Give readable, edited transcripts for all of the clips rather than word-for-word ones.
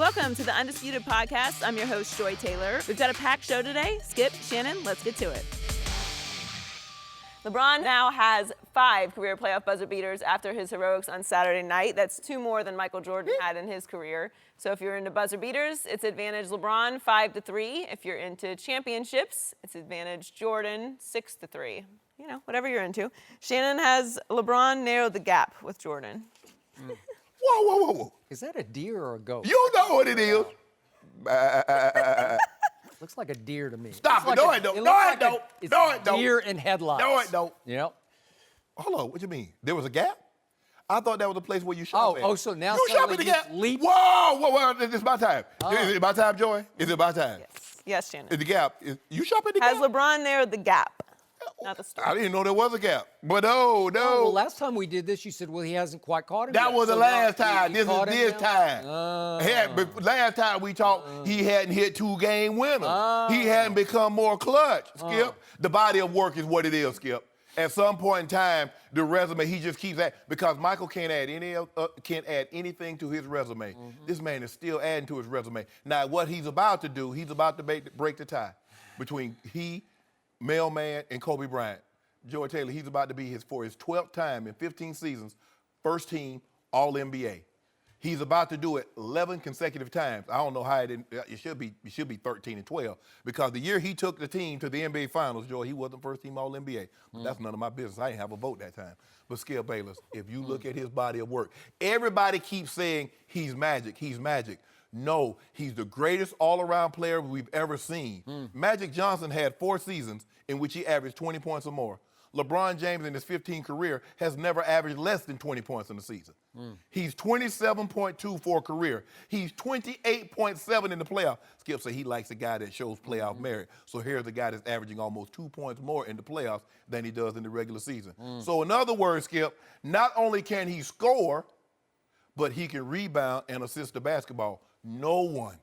Welcome to the Undisputed Podcast. I'm your host, Joy Taylor. We've got a packed show today. Skip, Shannon, let's get to it. LeBron now has 5 career playoff buzzer beaters after his heroics on Saturday night. That's 2 more than Michael Jordan had in his career. So if you're into buzzer beaters, it's advantage LeBron 5-3. If you're into championships, it's advantage Jordan 6-3. You know, whatever you're into. Shannon has LeBron narrow the gap with Jordan. Whoa. Is that a deer or a goat? You know what it is. Looks like a deer to me. Stop it. No, it don't. It's No, it don't. deer in headlights. No, it don't. Yep. Hold on. What you mean? There was a gap? I thought that was a place where you shop at. So now you shop at the gap? leap. Whoa. It's my time. Is it my time, Joy? Is it my time? Yes, Shannon. Is the gap? You shop at the Has gap? LeBron narrowed the gap? Not the story. I didn't know there was a gap. But no. Well, last time we did this, you said, well, he hasn't quite caught him That yet. was the So last now time. he This caught is him this now? time. Last time we talked, he hadn't hit 2-game winners. He hadn't become more clutch, Skip. The body of work is what it is, Skip. At some point in time, the resume, he just keeps adding. Because Michael can't add anything to his resume. This man is still adding to his resume. Now, what he's about to do, he's about to break the tie between Mailman, and Kobe Bryant. Joy Taylor, he's about to be for his 12th time in 15 seasons, first team All-NBA. He's about to do it 11 consecutive times. I don't know how it should be 13 and 12 because the year he took the team to the NBA Finals, Joy, he wasn't first team All-NBA. That's none of my business. I didn't have a vote that time. But Skip Bayless, if you look at his body of work, everybody keeps saying he's magic. No, he's the greatest all-around player we've ever seen. Magic Johnson had 4 seasons in which he averaged 20 points or more. LeBron James in his 15 career has never averaged less than 20 points in a season. He's 27.2 for a career. He's 28.7 in the playoff. Skip said he likes a guy that shows playoff merit. So here's a guy that's averaging almost 2 points more in the playoffs than he does in the regular season. So in other words, Skip, not only can he score, but he can rebound and assist the basketball. No one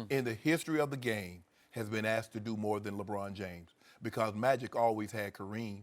in the history of the game has been asked to do more than LeBron James because Magic always had Kareem.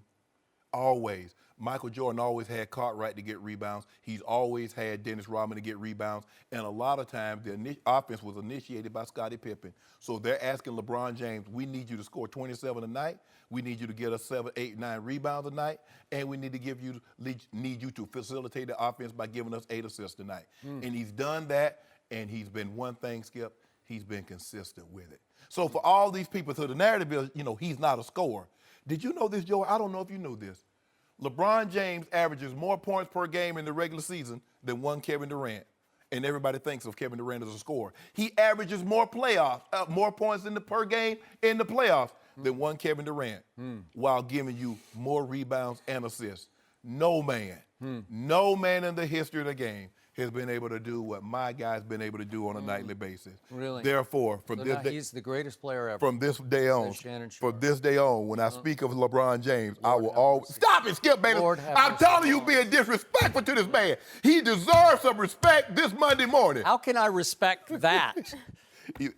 Always. Michael Jordan always had Cartwright to get rebounds. He's always had Dennis Rodman to get rebounds. And a lot of times, the offense was initiated by Scottie Pippen. So they're asking LeBron James, we need you to score 27 a night. We need you to get us 7, 8, 9 rebounds a night. And we need you to facilitate the offense by giving us 8 assists a night. And he's done that. And he's been one thing, Skip, he's been consistent with it. So for all these people, so the narrative is, he's not a scorer. Did you know this, Joe? I don't know if you knew this. LeBron James averages more points per game in the regular season than one Kevin Durant. And everybody thinks of Kevin Durant as a scorer. He averages more points per game in the playoffs than one Kevin Durant while giving you more rebounds and assists. No man in the history of the game has been able to do what my guy's been able to do on a nightly basis. Really? Therefore, he's the greatest player ever. From this day on, Shannon Sharpe. from this day on, when I speak of LeBron James, I will always stop it, Skip Bayless. I'm mercy. telling you, being disrespectful to this man. He deserves some respect this Monday morning. How can I respect that? Hey,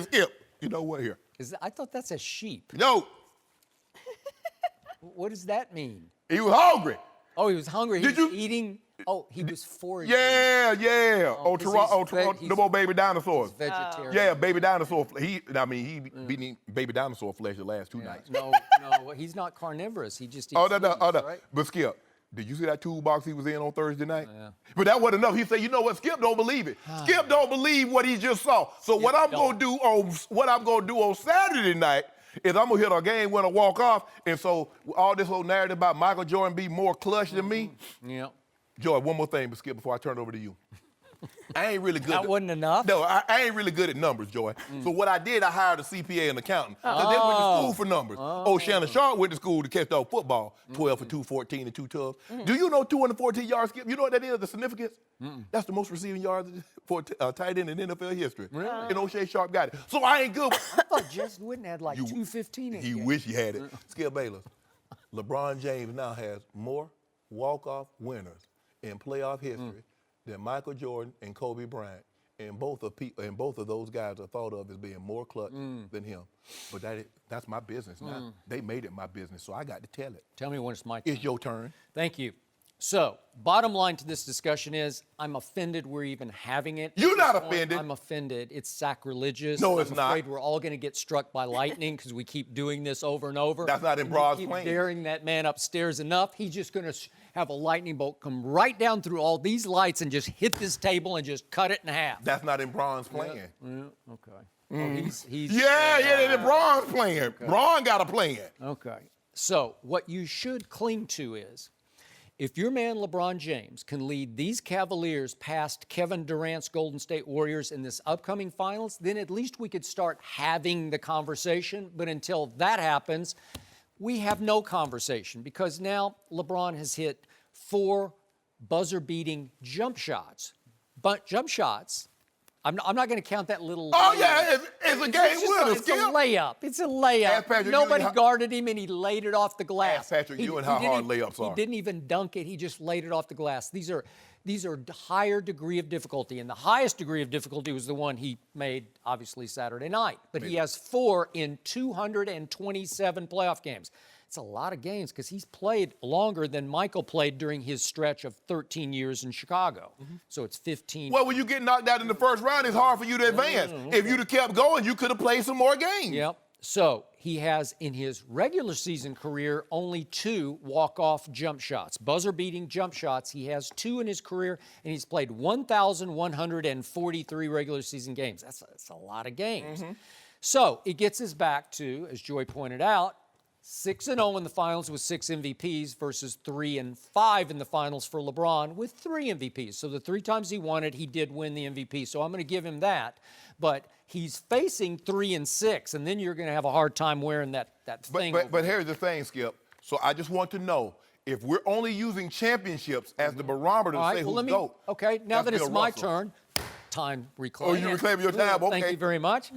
Skip, you know what here? I thought that's a sheep. No, What does that mean? he was hungry. Oh, he was hungry. He Did was you- eating. Oh, he was foraging. Yeah. Oh, 'cause he's The more baby dinosaurs. Vegetarian. Yeah, baby dinosaur. He been eating baby dinosaur flesh the last 2 nights. No, he's not carnivorous. He just eats Oh, no. leaves, right? But Skip, did you see that toolbox he was in on Thursday night? Yeah. But that wasn't enough. He said, you know what? Skip don't believe it. Skip don't believe what he just saw. So what I'm gonna do on Saturday night is I'm gonna hit a game winner walk off. And so all this whole narrative about Michael Jordan be more clutch than me. Yeah. Joy, one more thing, but Skip, before I turn it over to you. I ain't really good. That wasn't enough? No, I ain't really good at numbers, Joy. So what I did, I hired a CPA and accountant. Because they went to school for numbers. Shannon Sharpe went to school to catch dog football. 12 for 214 and 2 tubs. Do you know 214 yards, Skip? You know what that is, the significance? That's the most receiving yards for a tight end in NFL history. Really? And O'Shea Sharpe got it. So I ain't good. I thought Jess Wooden had like 215 in He the game. wish he had it. Skip Bayless. LeBron James now has more walk-off winners in playoff history than Michael Jordan and Kobe Bryant. And both of those guys are thought of as being more clutch than him. But that's my business now. They made it my business, so I got to tell it. Tell me when it's my turn. It's your turn. Thank you. So, bottom line to this discussion is, I'm offended we're even having it. You're not offended. I'm offended. It's sacrilegious. No, it's I'm not. afraid we're all going to get struck by lightning because we keep doing this over and over. That's not in Bron's keep plan. daring that man upstairs enough. He's just going to have a lightning bolt come right down through all these lights and just hit this table and just cut it in half. That's not in Bron's plan. Okay. Well, he's Yeah, Bron's plan. Okay. Bron got a plan. Okay. So what you should cling to is, if your man LeBron James can lead these Cavaliers past Kevin Durant's Golden State Warriors in this upcoming finals, then at least we could start having the conversation. But until that happens, we have no conversation, because now LeBron has hit 4 buzzer-beating jump shots. But jump shots, I'm not going to count that little. Oh, yeah, it's a game winner, It's a Skip. layup. It's a layup. Ask Patrick Nobody Ewing guarded him, and he laid it off the glass. Ask Patrick Ewing how hard layups are. He didn't even dunk it. He just laid it off the glass. These are higher degree of difficulty, and the highest degree of difficulty was the one he made, obviously, Saturday night. But he has 4 in 227 playoff games. It's a lot of games, because he's played longer than Michael played during his stretch of 13 years in Chicago. So it's 15. Well, when you get knocked out in the first round, it's hard for you to advance. If you'd have kept going, you could have played some more games. Yep. So he has, in his regular season career, only 2 walk-off jump shots, buzzer-beating jump shots. He has 2 in his career, and he's played 1,143 regular season games. That's a lot of games. So it gets us back to, as Joy pointed out, 6-0 in the finals with 6 MVPs versus 3-5 in the finals for LeBron with 3 MVPs. So the 3 times he won it, he did win the MVP. So I'm going to give him that. But he's facing 3-6, and then you're going to have a hard time wearing that thing. But here's the thing, Skip. So I just want to know, if we're only using championships as the barometer to say who's GOAT. Okay, now that it's Bill my Russell. turn, time reclaiming. Oh, you reclaiming your time? Okay. Thank you very much.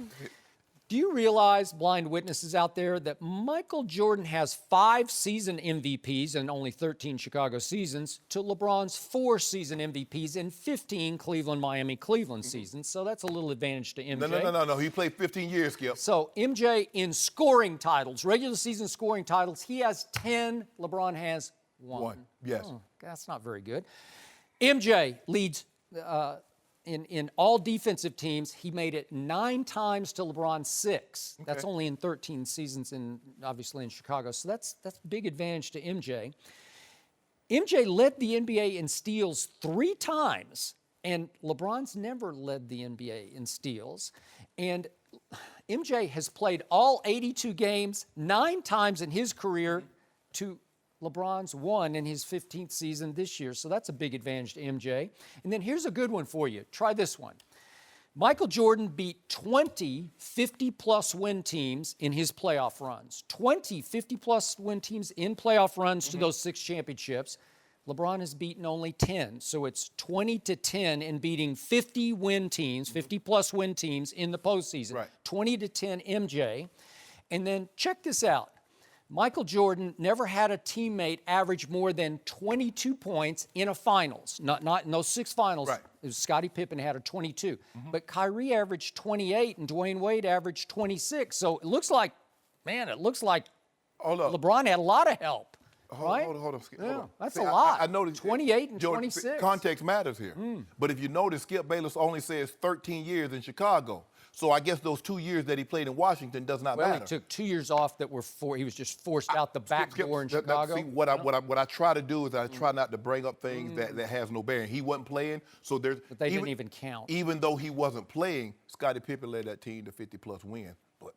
Do you realize, blind witnesses out there, that Michael Jordan has 5 season MVPs and only 13 Chicago seasons to LeBron's 4 season MVPs and 15 Cleveland seasons? So that's a little advantage to MJ. No. He played 15 years, Skip. So MJ in scoring titles, regular season scoring titles, he has 10. LeBron has 1. Yes. Oh, that's not very good. MJ leads in all defensive teams. He made it 9 times to LeBron's 6. Okay. That's only in 13 seasons, obviously in Chicago. So that's big advantage to MJ. MJ led the NBA in steals 3 times, and LeBron's never led the NBA in steals. And MJ has played all 82 games 9 times in his career to LeBron's 1 in his 15th season this year. So that's a big advantage to MJ. And then here's a good one for you. Try this one. Michael Jordan beat 20 50-plus win teams in his playoff runs. 20 50-plus win teams in playoff runs to those 6 championships. LeBron has beaten only 10. So it's 20-10 in beating 50-win teams, 50-plus win teams in the postseason. Right. 20-10 MJ. And then check this out. Michael Jordan never had a teammate average more than 22 points in a finals. Not in those 6 finals. Right. It was Scottie Pippen had a 22. But Kyrie averaged 28 and Dwayne Wade averaged 26. So it looks like LeBron had a lot of help. Right? Hold on, Skip. Yeah, Hold on. that's See, a lot. I noticed 28 and Jordan, 26. Context matters here. But if you notice, Skip Bayless only says 13 years in Chicago. So I guess those 2 years that he played in Washington does not matter. Well, he took 2 years off that were he was just forced out the back door in Chicago. See, what I try to do is I try not to bring up things that has no bearing. He wasn't playing, so there's. But they didn't even count. Even though he wasn't playing, Scottie Pippen led that team to 50-plus wins. But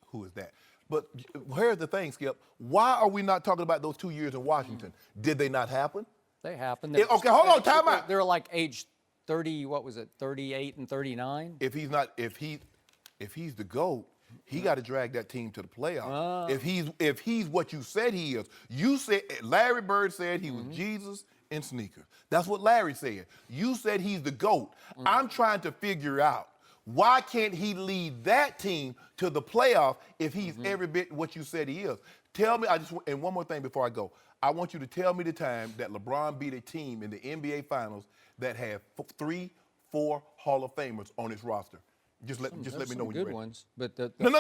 who is that? But here's the thing, Skip. Why are we not talking about those 2 years in Washington? Did they not happen? They happened. Okay, hold on, time out. They're like age 30. What was it? 38 and 39. If he's the GOAT, he got to drag that team to the playoffs. If he's what you said he is, Larry Bird said he was Jesus in sneakers. That's what Larry said. You said he's the GOAT. I'm trying to figure out, why can't he lead that team to the playoff if he's every bit what you said he is? Tell me, and one more thing before I go. I want you to tell me the time that LeBron beat a team in the NBA Finals that had 3-4 Hall of Famers on its roster. Just let me know when good you're ready. ones, but No.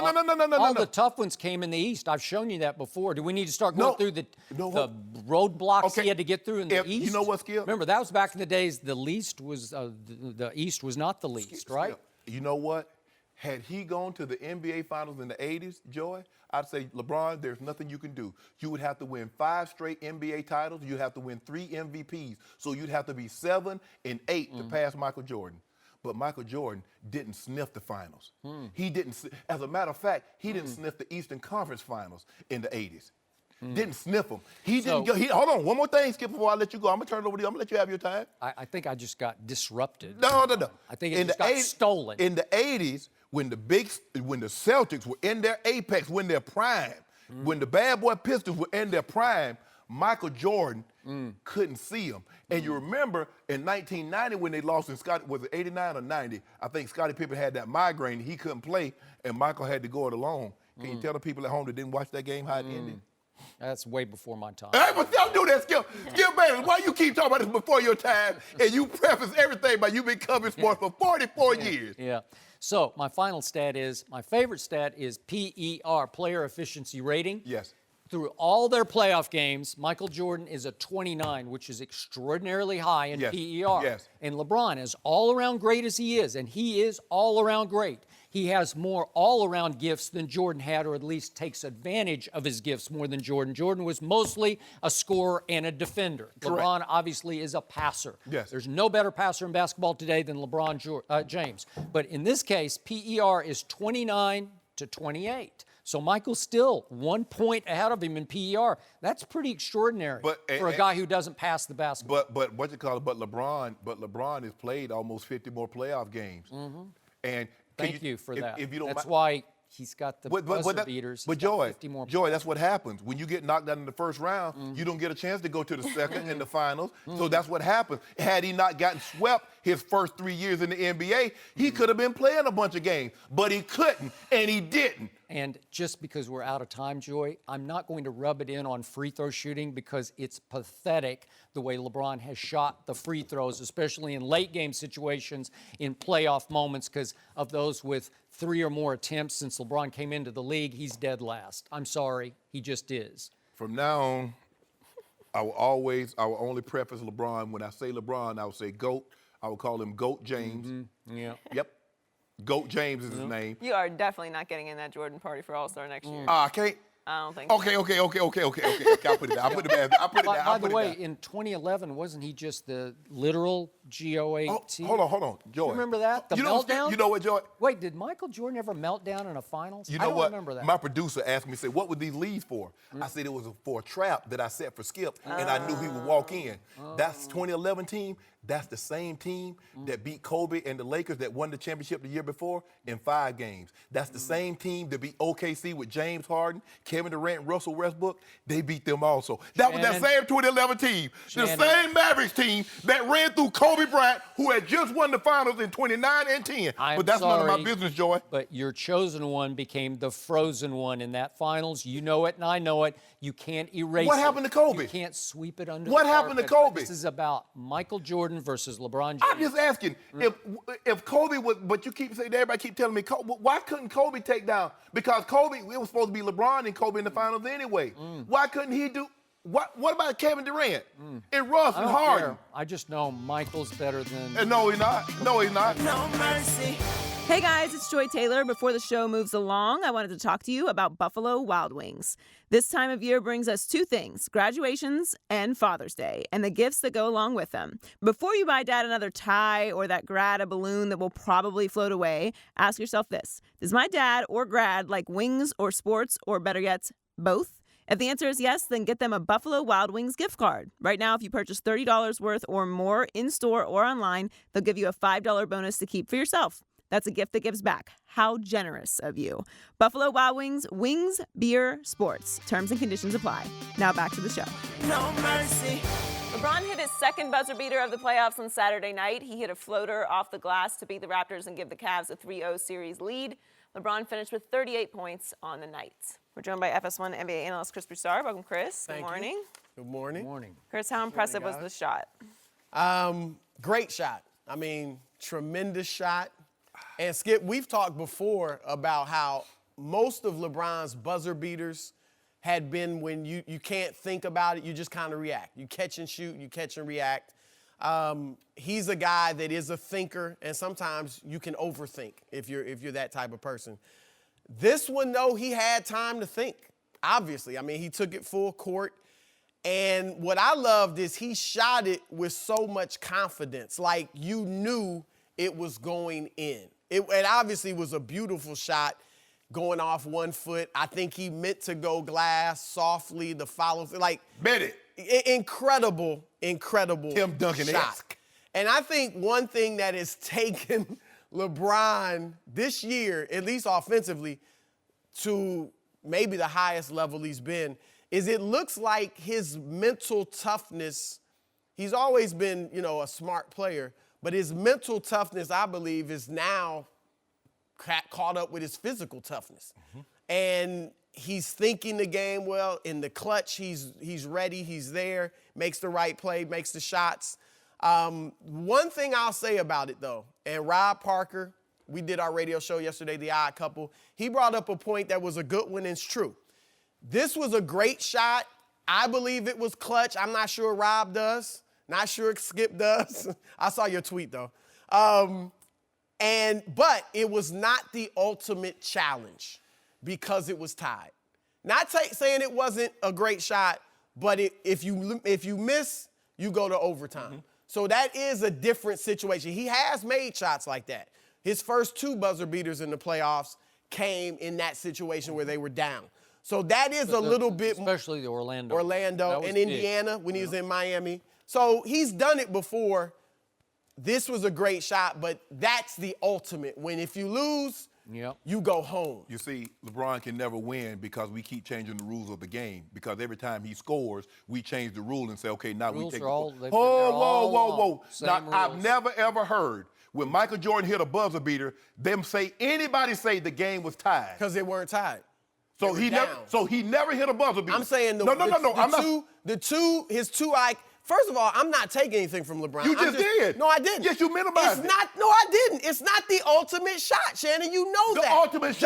all the tough ones came in the East. I've shown you that before. Do we need to start going through the roadblocks he had to get through in the East? You know what, Skip? Remember, that was back in the days. The least was the East was not the least, right? Skip, you know what? Had he gone to the NBA Finals in the 80s, Joy, I'd say, LeBron, there's nothing you can do. You would have to win 5 straight NBA titles. You'd have to win 3 MVPs. So you'd have to be 7 and 8 to pass Michael Jordan. But Michael Jordan didn't sniff the finals. He didn't. As a matter of fact, he didn't sniff the Eastern Conference Finals in the 80s. Didn't sniff them. He didn't go. Hold on, one more thing, Skip, before I let you go. I'm gonna turn it over to you. I'm gonna let you have your time. I think I just got disrupted. No. I think it just got stolen. In the 80s, when the Celtics were in their apex, when their prime, when the bad boy Pistons were in their prime, Michael Jordan couldn't see them. And you remember in 1990 when they lost in was it 89 or 90? I think Scottie Pippen had that migraine. He couldn't play, and Michael had to go it alone. Can you tell the people at home that didn't watch that game how it ended? That's way before my time. Hey, but don't do that, Skip. Skip Bayless, why you keep talking about this before your time and you preface everything by you been covering sports for 44 years? Yeah. So my final stat is, my favorite stat is PER, player efficiency rating. Yes. Through all their playoff games, Michael Jordan is a 29, which is extraordinarily high in Yes. PER. Yes. And LeBron, as all-around great as he is, and he is all-around great, he has more all-around gifts than Jordan had, or at least takes advantage of his gifts more than Jordan. Jordan was mostly a scorer and a defender. Correct. LeBron obviously is a passer. Yes. There's no better passer in basketball today than LeBron James. But in this case, PER is 29 to 28. So Michael's still 1 point ahead of him in PER. That's pretty extraordinary for a guy who doesn't pass the basketball. But what you call it? But LeBron has played almost 50 more playoff games. And Thank you for that. If you don't that's mind, why he's got the buzzer beaters. But He's got Joy, 50 more that's what happens. When you get knocked out in the first round, you don't get a chance to go to the second and the finals. So that's what happens. Had he not gotten swept his first 3 years in the NBA, he could have been playing a bunch of games. But he couldn't, and he didn't. And just because we're out of time, Joy, I'm not going to rub it in on free throw shooting because it's pathetic the way LeBron has shot the free throws, especially in late game situations, in playoff moments, because of those with 3 or more attempts since LeBron came into the league. He's dead last. I'm sorry. He just is. From now on, I will only preface LeBron. When I say LeBron, I will say GOAT. I will call him GOAT James. Yeah. Yep. GOAT James is his name. You are definitely not getting in that Jordan party for All-Star next year. I can't. I don't think so. Okay. I'll put it down. By the way, in 2011, wasn't he just the literal GOAT? Hold on, Joy. You remember that? The meltdown? You know what, Joy? Wait, did Michael Jordan ever melt down in a finals? You know I don't what? remember that. My producer asked me, said, what were these leads for? I said it was for a trap that I set for Skip, and I knew he would walk in. That's 2011 team. That's the same team that beat Kobe and the Lakers that won the championship the year before in 5 games. That's the same team that beat OKC with James Harden, Kevin Durant, Russell Westbrook. They beat them also. That was that same 2011 team. The same Mavericks team that ran through Kobe Bryant, who had just won the finals in 29 and 10. But that's none of my business, Joy. But your chosen one became the frozen one in that finals. You know it and I know it. You can't erase it. What happened to Kobe? You can't sweep it under What the happened to carpet. Kobe? This is about Michael Jordan versus LeBron James. I'm just asking, if Kobe was, but you keep saying, everybody keep telling me, why couldn't Kobe take down? Because Kobe, it was supposed to be LeBron and Kobe in the finals anyway. Why couldn't he do, what about Kevin Durant and Russ and Harden? I just know Michael's better than... No, he's not. No, he's not. No mercy. Hey guys, it's Joy Taylor. Before the show moves along, I wanted to talk to you about Buffalo Wild Wings. This time of year brings us 2 things, graduations and Father's Day, and the gifts that go along with them. Before you buy Dad another tie or that grad a balloon that will probably float away, ask yourself this. Does my dad or grad like wings or sports, or better yet, both? If the answer is yes, then get them a Buffalo Wild Wings gift card. Right now, if you purchase $30 worth or more in-store or online, they'll give you a $5 bonus to keep for yourself. That's a gift that gives back. How generous of you. Buffalo Wild Wings, wings, beer, sports. Terms and conditions apply. Now back to the show. No mercy. LeBron hit his second buzzer beater of the playoffs on Saturday night. He hit a floater off the glass to beat the Raptors and give the Cavs a 3-0 series lead. LeBron finished with 38 points on the night. We're joined by FS1 NBA analyst Chris Broussard. Welcome, Chris. Thank Good morning. you. Good morning. Good morning. Chris, how impressive was the shot? Great shot. I mean, tremendous shot. And Skip, we've talked before about how most of LeBron's buzzer beaters had been when you can't think about it, you just kind of react. You catch and shoot, you catch and react. He's a guy that is a thinker, and sometimes you can overthink if you're that type of person. This one, though, he had time to think, obviously. I mean, he took it full court. And what I loved is he shot it with so much confidence, like you knew it was going in. It obviously was a beautiful shot going off 1 foot. I think he meant to go glass softly, the follow, like. Bet it. Incredible Tim Duncan-esque. shot. And I think one thing that has taken LeBron this year, at least offensively, to maybe the highest level he's been, is it looks like his mental toughness, he's always been, a smart player, but his mental toughness, I believe, is now caught up with his physical toughness. Mm-hmm. And he's thinking the game well. In the clutch, he's ready, he's there, makes the right play, makes the shots. One thing I'll say about it, though, and Rob Parker, we did our radio show yesterday, The Odd Couple, he brought up a point that was a good one and it's true. This was a great shot. I believe it was clutch. I'm not sure Rob does. Not sure Skip does. I saw your tweet, though. But it was not the ultimate challenge because it was tied. Not saying it wasn't a great shot, but if you miss, you go to overtime. Mm-hmm. So that is a different situation. He has made shots like that. His first 2 buzzer beaters in the playoffs came in that situation where they were down. So that is a little bit more. Especially the Orlando and Indiana when he was in Miami. So he's done it before. This was a great shot, but that's the ultimate. When if you lose, you go home. You see, LeBron can never win because we keep changing the rules of the game. Because every time he scores, we change the rule and say, okay, now we take whoa. Now, I've never, ever heard when Michael Jordan hit a buzzer beater, anybody say the game was tied. Because they weren't tied. So he never hit a buzzer beater. I'm saying his two. First of all, I'm not taking anything from LeBron. You just did. No, I didn't. Yes, you minimized it. No, I didn't. It's not the ultimate shot, Shannon. You know that. The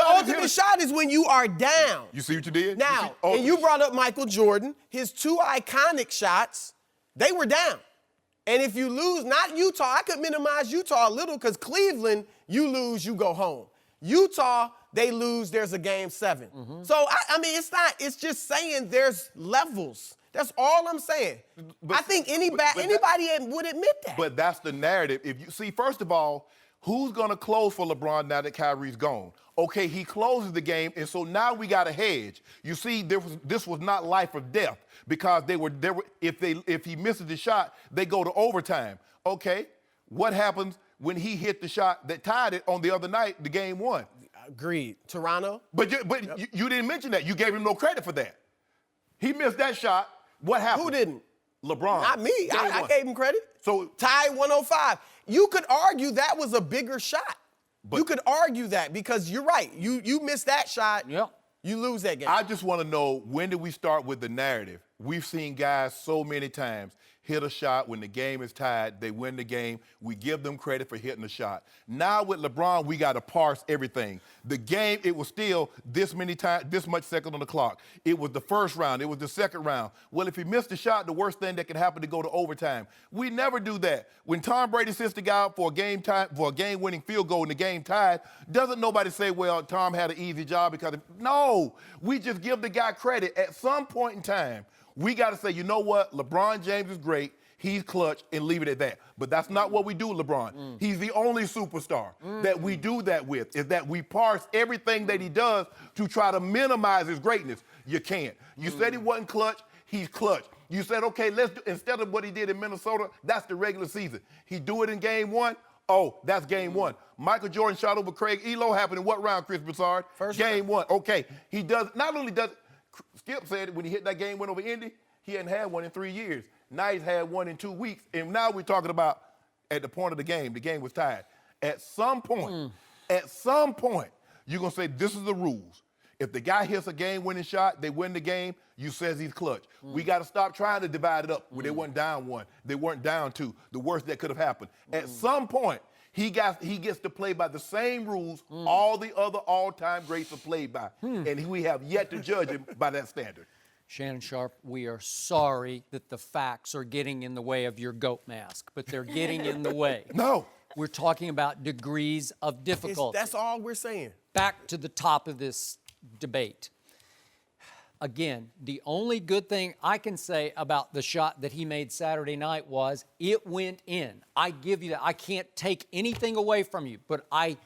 ultimate shot is when you are down. You see what you did? Now, and you brought up Michael Jordan. His 2 iconic shots, they were down. And if you lose, not Utah, I could minimize Utah a little because Cleveland, you lose, you go home. Utah, they lose, there's a game 7. Mm-hmm. So, I mean, it's just saying there's levels. That's all I'm saying. I think anybody would admit that. But that's the narrative. If you see, first of all, who's going to close for LeBron now that Kyrie's gone? Okay, he closes the game, and so now we got a hedge. You see, this was not life or death because they were if he misses the shot, they go to overtime. Okay, what happens when he hit the shot that tied it on the other night, the game 1? Agreed. Toronto? But you didn't mention that. You gave him no credit for that. He missed that shot. What happened? Who didn't? LeBron. Not me. I gave him credit. So tied 105. You could argue that was a bigger shot. You could argue that because you're right. You missed that shot. Yep. You lose that game. I just want to know, when did we start with the narrative? We've seen guys so many times hit a shot when the game is tied, they win the game, we give them credit for hitting the shot. Now with LeBron, we got to parse everything. The game, it was still this much second on the clock. It was the first round, it was the second round. Well, if he missed the shot, the worst thing that could happen to go to overtime. We never do that. When Tom Brady sits the guy out for a game-winning field goal and the game tied, doesn't nobody say, well, Tom had an easy job because no, we just give the guy credit. At some point in time, we got to say, you know what? LeBron James is great. He's clutch, and leave it at that. But that's not what we do with LeBron. He's the only superstar that we do that with, is that we parse everything that he does to try to minimize his greatness. You can't. You said he wasn't clutch. He's clutch. You said, okay, let's do, instead of what he did in Minnesota, that's the regular season. He do it in game 1. Oh, that's game 1. Michael Jordan shot over Craig Elo happened in what round, Chris Broussard? First game 1. Okay. He does, not only does, Skip said when he hit that game win over Indy, he hadn't had one in 3 years. Now he's had one in 2 weeks. And now we're talking about at the point of the game was tied. At some point, you're going to say, this is the rules. If the guy hits a game-winning shot, they win the game, you says he's clutch. We got to stop trying to divide it up. They weren't down 1. They weren't down 2. The worst that could have happened. At some point, He gets to play by the same rules all the other all-time greats have played by. And we have yet to judge him by that standard. Shannon Sharpe, we are sorry that the facts are getting in the way of your goat mask, but they're getting in the way. No. We're talking about degrees of difficulty. That's all we're saying. Back to the top of this debate. Again, the only good thing I can say about the shot that he made Saturday night was it went in. I give you that. I can't take anything away from you, but I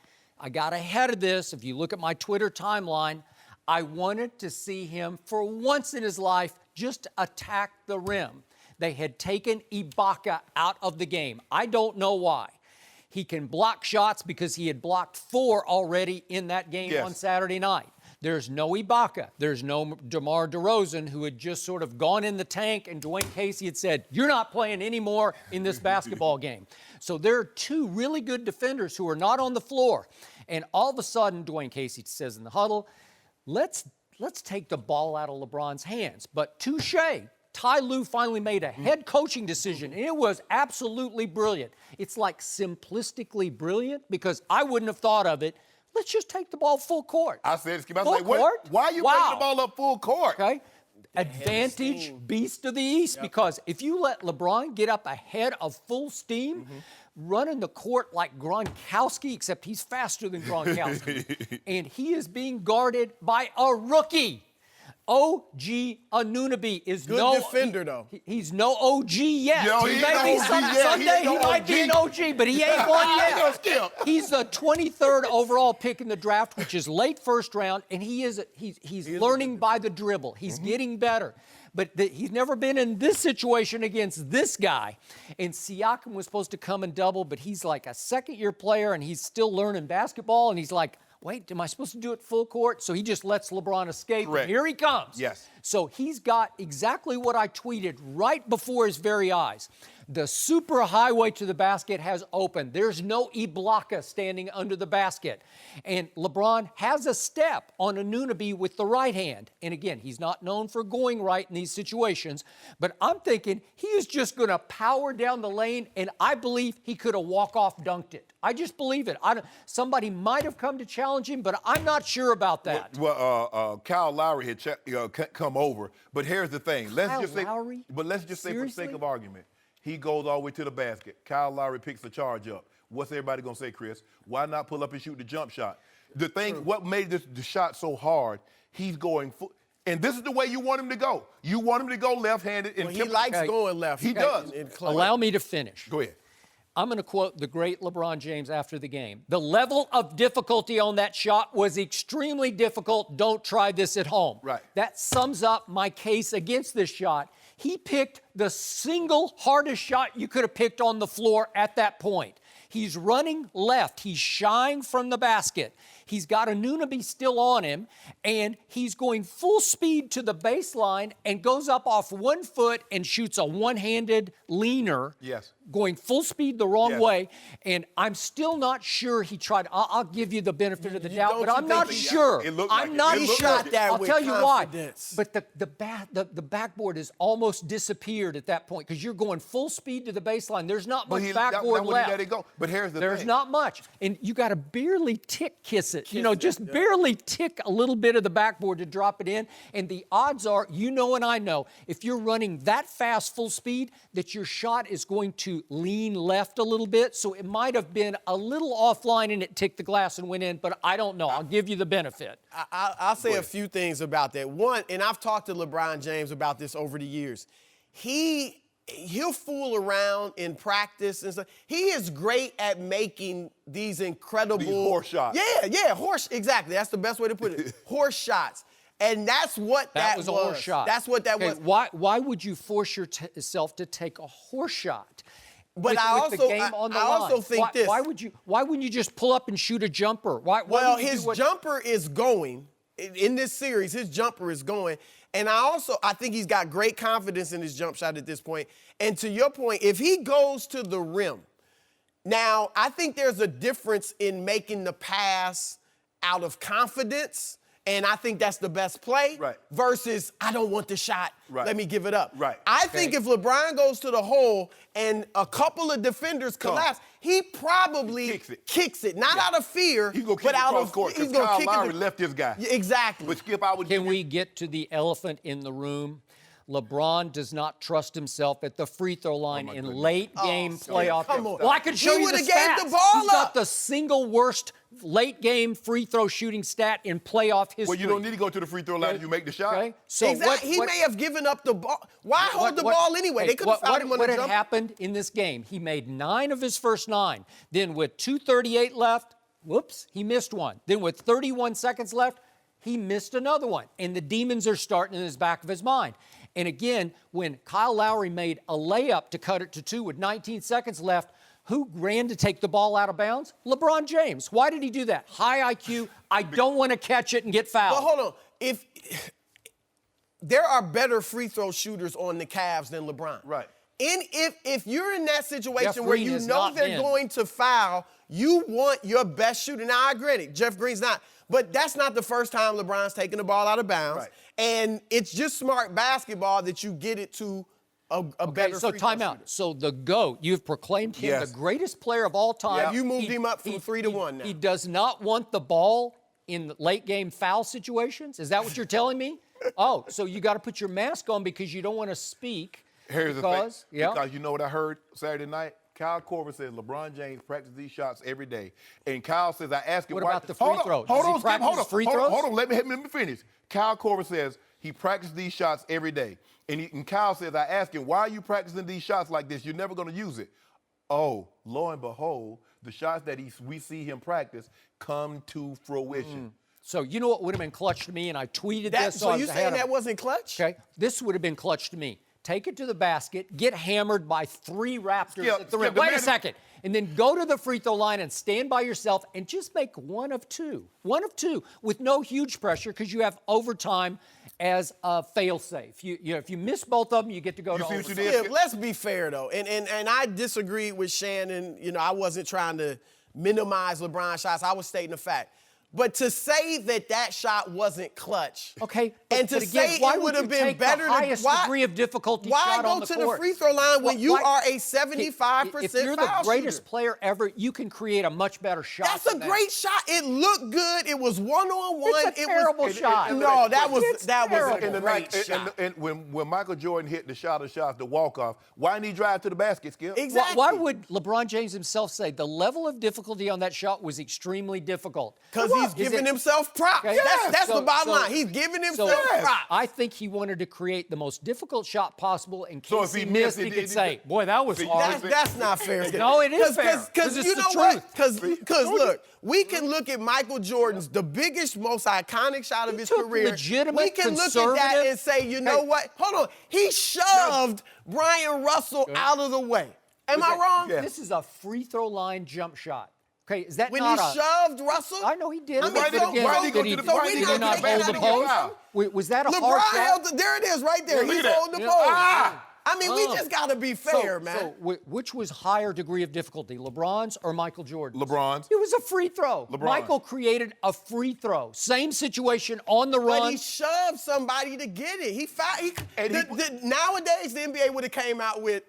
got ahead of this. If you look at my Twitter timeline, I wanted to see him for once in his life just attack the rim. They had taken Ibaka out of the game. I don't know why. He can block shots because he had blocked 4 already in that game on Saturday night. There's no Ibaka. There's no DeMar DeRozan, who had just sort of gone in the tank, and Dwayne Casey had said, you're not playing anymore in this basketball game. So there are 2 really good defenders who are not on the floor. And all of a sudden, Dwayne Casey says in the huddle, let's take the ball out of LeBron's hands. But touche. Ty Lue finally made a head coaching decision, and it was absolutely brilliant. It's like simplistically brilliant because I wouldn't have thought of it. Let's just take the ball full court. I said, Skip, I was Full like, what? court? Why are you taking the ball up full court? Okay. Advantage, beast of the East, because if you let LeBron get up ahead of full steam, running the court like Gronkowski, except he's faster than Gronkowski, and he is being guarded by a rookie. OG Anunoby is Good defender, though. He's no OG yet. Yo, he he may ain't be no OG yet. someday He ain't he no might be an OG. OG, but he ain't one yet. Skip. He's the 23rd overall pick in the draft, which is late first round, and he's learning by the dribble. He's getting better. But he's never been in this situation against this guy. And Siakam was supposed to come and double, but he's like a second-year player, and he's still learning basketball, and he's like, wait, am I supposed to do it full court? So he just lets LeBron escape. Correct. And here he comes. Yes. So he's got exactly what I tweeted right before his very eyes. The super highway to the basket has opened. There's no Ibaka standing under the basket. And LeBron has a step on Anunoby with the right hand. And again, he's not known for going right in these situations, but I'm thinking he is just going to power down the lane, and I believe he could have walk-off dunked it. I just believe it. Somebody might have come to challenge him, but I'm not sure about that. Well, Kyle Lowry had come over, but here's the thing. Let's just say for the sake of argument, he goes all the way to the basket. Kyle Lowry picks the charge up. What's everybody going to say, Chris? Why not pull up and shoot the jump shot? The thing, what made the shot so hard, he's going and this is the way you want him to go. You want him to go left-handed. He likes going left. He does. Allow me to finish. Go ahead. I'm going to quote the great LeBron James after the game. The level of difficulty on that shot was extremely difficult. Don't try this at home. Right. That sums up my case against this shot. He picked the single hardest shot you could have picked on the floor at that point. He's running left. He's shying from the basket. He's got Anunoby still on him, and he's going full speed to the baseline and goes up off 1 foot and shoots a one-handed leaner. Yes. Going full speed the wrong way, and I'm still not sure he tried. I'll give you the benefit of the doubt, but I'm not sure. I'm not sure. I'll tell you why. Confidence. But the backboard has almost disappeared at that point because you're going full speed to the baseline. There's not much backboard left. He let it go. But here's the thing. There's not much, and you got to barely kiss it. Just barely tick a little bit of the backboard to drop it in. And the odds are, and I know, if you're running that fast full speed, that your shot is going to lean left a little bit, so it might have been a little offline and it ticked the glass and went in, but I don't know. I'll give you the benefit. I'll say a few things about that. One, and I've talked to LeBron James about this over the years. He'll fool around in practice and stuff. He is great at making these incredible horse shots. Yeah, horse. Exactly. That's the best way to put it. Horse shots. And that's what that was. A horse shot. That's what that was. Why would you force yourself to take a horse shot? But with I the game on the also line? think this. Why wouldn't you just pull up and shoot a jumper? Well, his jumper is going. In this series, his jumper is going. And I think he's got great confidence in his jump shot at this point. And to your point, if he goes to the rim, now I think there's a difference in making the pass out of confidence and I think that's the best play. Right. Versus, I don't want the shot. Right. Let me give it up. Right. I think if LeBron goes to the hole and a couple of defenders collapse, he probably kicks it. Not out of fear, He's gonna kick but it out cross of court he's because gonna Kyle kick Lowry it. left this guy. Yeah, exactly. But Skip, I would. Can we get to the elephant in the room? LeBron does not trust himself at the free throw line in late game playoff. come on. Well, I can show He you the would've gave stats. the ball He's got up. the single worst late game free throw shooting stat in playoff history. Well, you don't need to go to the free throw line if you make the shot. Okay. So Exactly. He may have given up the ball. Why hold the ball anyway? Hey, They could have fouled him on what the had jump. happened in this game? He made 9 of his first 9. Then with 2:38 left, whoops, he missed one. Then with 31 seconds left, he missed another one. And the demons are starting in his back of his mind. And again, when Kyle Lowry made a layup to cut it to 2 with 19 seconds left, who ran to take the ball out of bounds? LeBron James. Why did he do that? High IQ. I don't want to catch it and get fouled. But hold on. If there are better free throw shooters on the Cavs than LeBron. Right. And if you're in that situation Jeff where Green you has know not they're been. going to foul, you want your best shooter. Now, I agree. Jeff Green's not. But that's not the first time LeBron's taken the ball out of bounds. Right. And it's just smart basketball that you get it to a better So free throw timeout. shooter. So the GOAT, you've proclaimed him Yes. the greatest player of all time. Yeah, you moved him up from 3 to 1 now. He does not want the ball in late game foul situations. Is that what you're telling me? Oh, so you got to put your mask on because you don't want to speak. Here's because, the thing. Because you know what I heard Saturday night? Kyle Korver says LeBron James practices these shots every day. And Kyle says, I asked him What why. about the free throws? Hold Does he on, Skip, practice hold on, free hold on, throws? hold on, let me finish. Kyle Korver says he practices these shots every day. And Kyle says, I asked him, why are you practicing these shots like this? You're never going to use it. Oh, lo and behold, the shots that we see him practice come to fruition. So you know what would have been clutch to me, and I tweeted this. So I you was saying ahead of- that wasn't clutch? Okay, this would have been clutch to me. Take it to the basket, get hammered by 3 Raptors at the rim. Wait a second. And then go to the free throw line and stand by yourself and just make one of two with no huge pressure because you have overtime as a fail-safe. If you miss both of them, you get to go to see what you overtime. did? Yeah, let's be fair though, and I disagree with Shannon. You know, I wasn't trying to minimize LeBron's shots. I was stating the fact. But to say that shot wasn't clutch, Okay, and to but again, say why it would have you been take better the highest to degree of difficulty why shot go on the to court? the free throw line when you Why- are a 75% If you're the foul greatest shooter? player ever, you can create a much better shot. That's a than that. great shot. It looked good. It was one-on-one. It's a terrible shot. No, that was It's a terrible. great shot. And when Michael Jordan hit the shot of shots, the walk-off, why didn't he drive to the basket, Skip? Exactly. Why would LeBron James himself say the level of difficulty on that shot was extremely difficult? Because he's Is giving it- himself props. Okay. That's So- the bottom so- line. He's giving So himself props. I think he wanted to create the most difficult shot possible in case So if he missed, he it- could it- say, boy, that was See, hard. That's not fair. No, it is fair, 'cause Because it's you the know what? truth. Because look, we can look at Michael Jordan's the biggest, most iconic shot of He his took career. legitimate, We can look at that conservative- and say, you know what? Hold on. He shoved Bryant Russell out of the way. Am I wrong? Yeah. This is a free throw line jump shot. Okay, is that When not he a... shoved Russell? I know he did. I mean, but so- again, why did he go did to the- why did he did he go not to the hold the basket? post? Was that a hard LeBron shot? held there it is right there. Look He's at that. holding the Yeah. pole. Ah. I mean, we just got to be fair, man. So which was higher degree of difficulty, LeBron's or Michael Jordan's? LeBron's. It was a free throw. LeBron. Michael created a free throw. Same situation on the But run. he shoved somebody to get it. Nowadays, the NBA would have came out with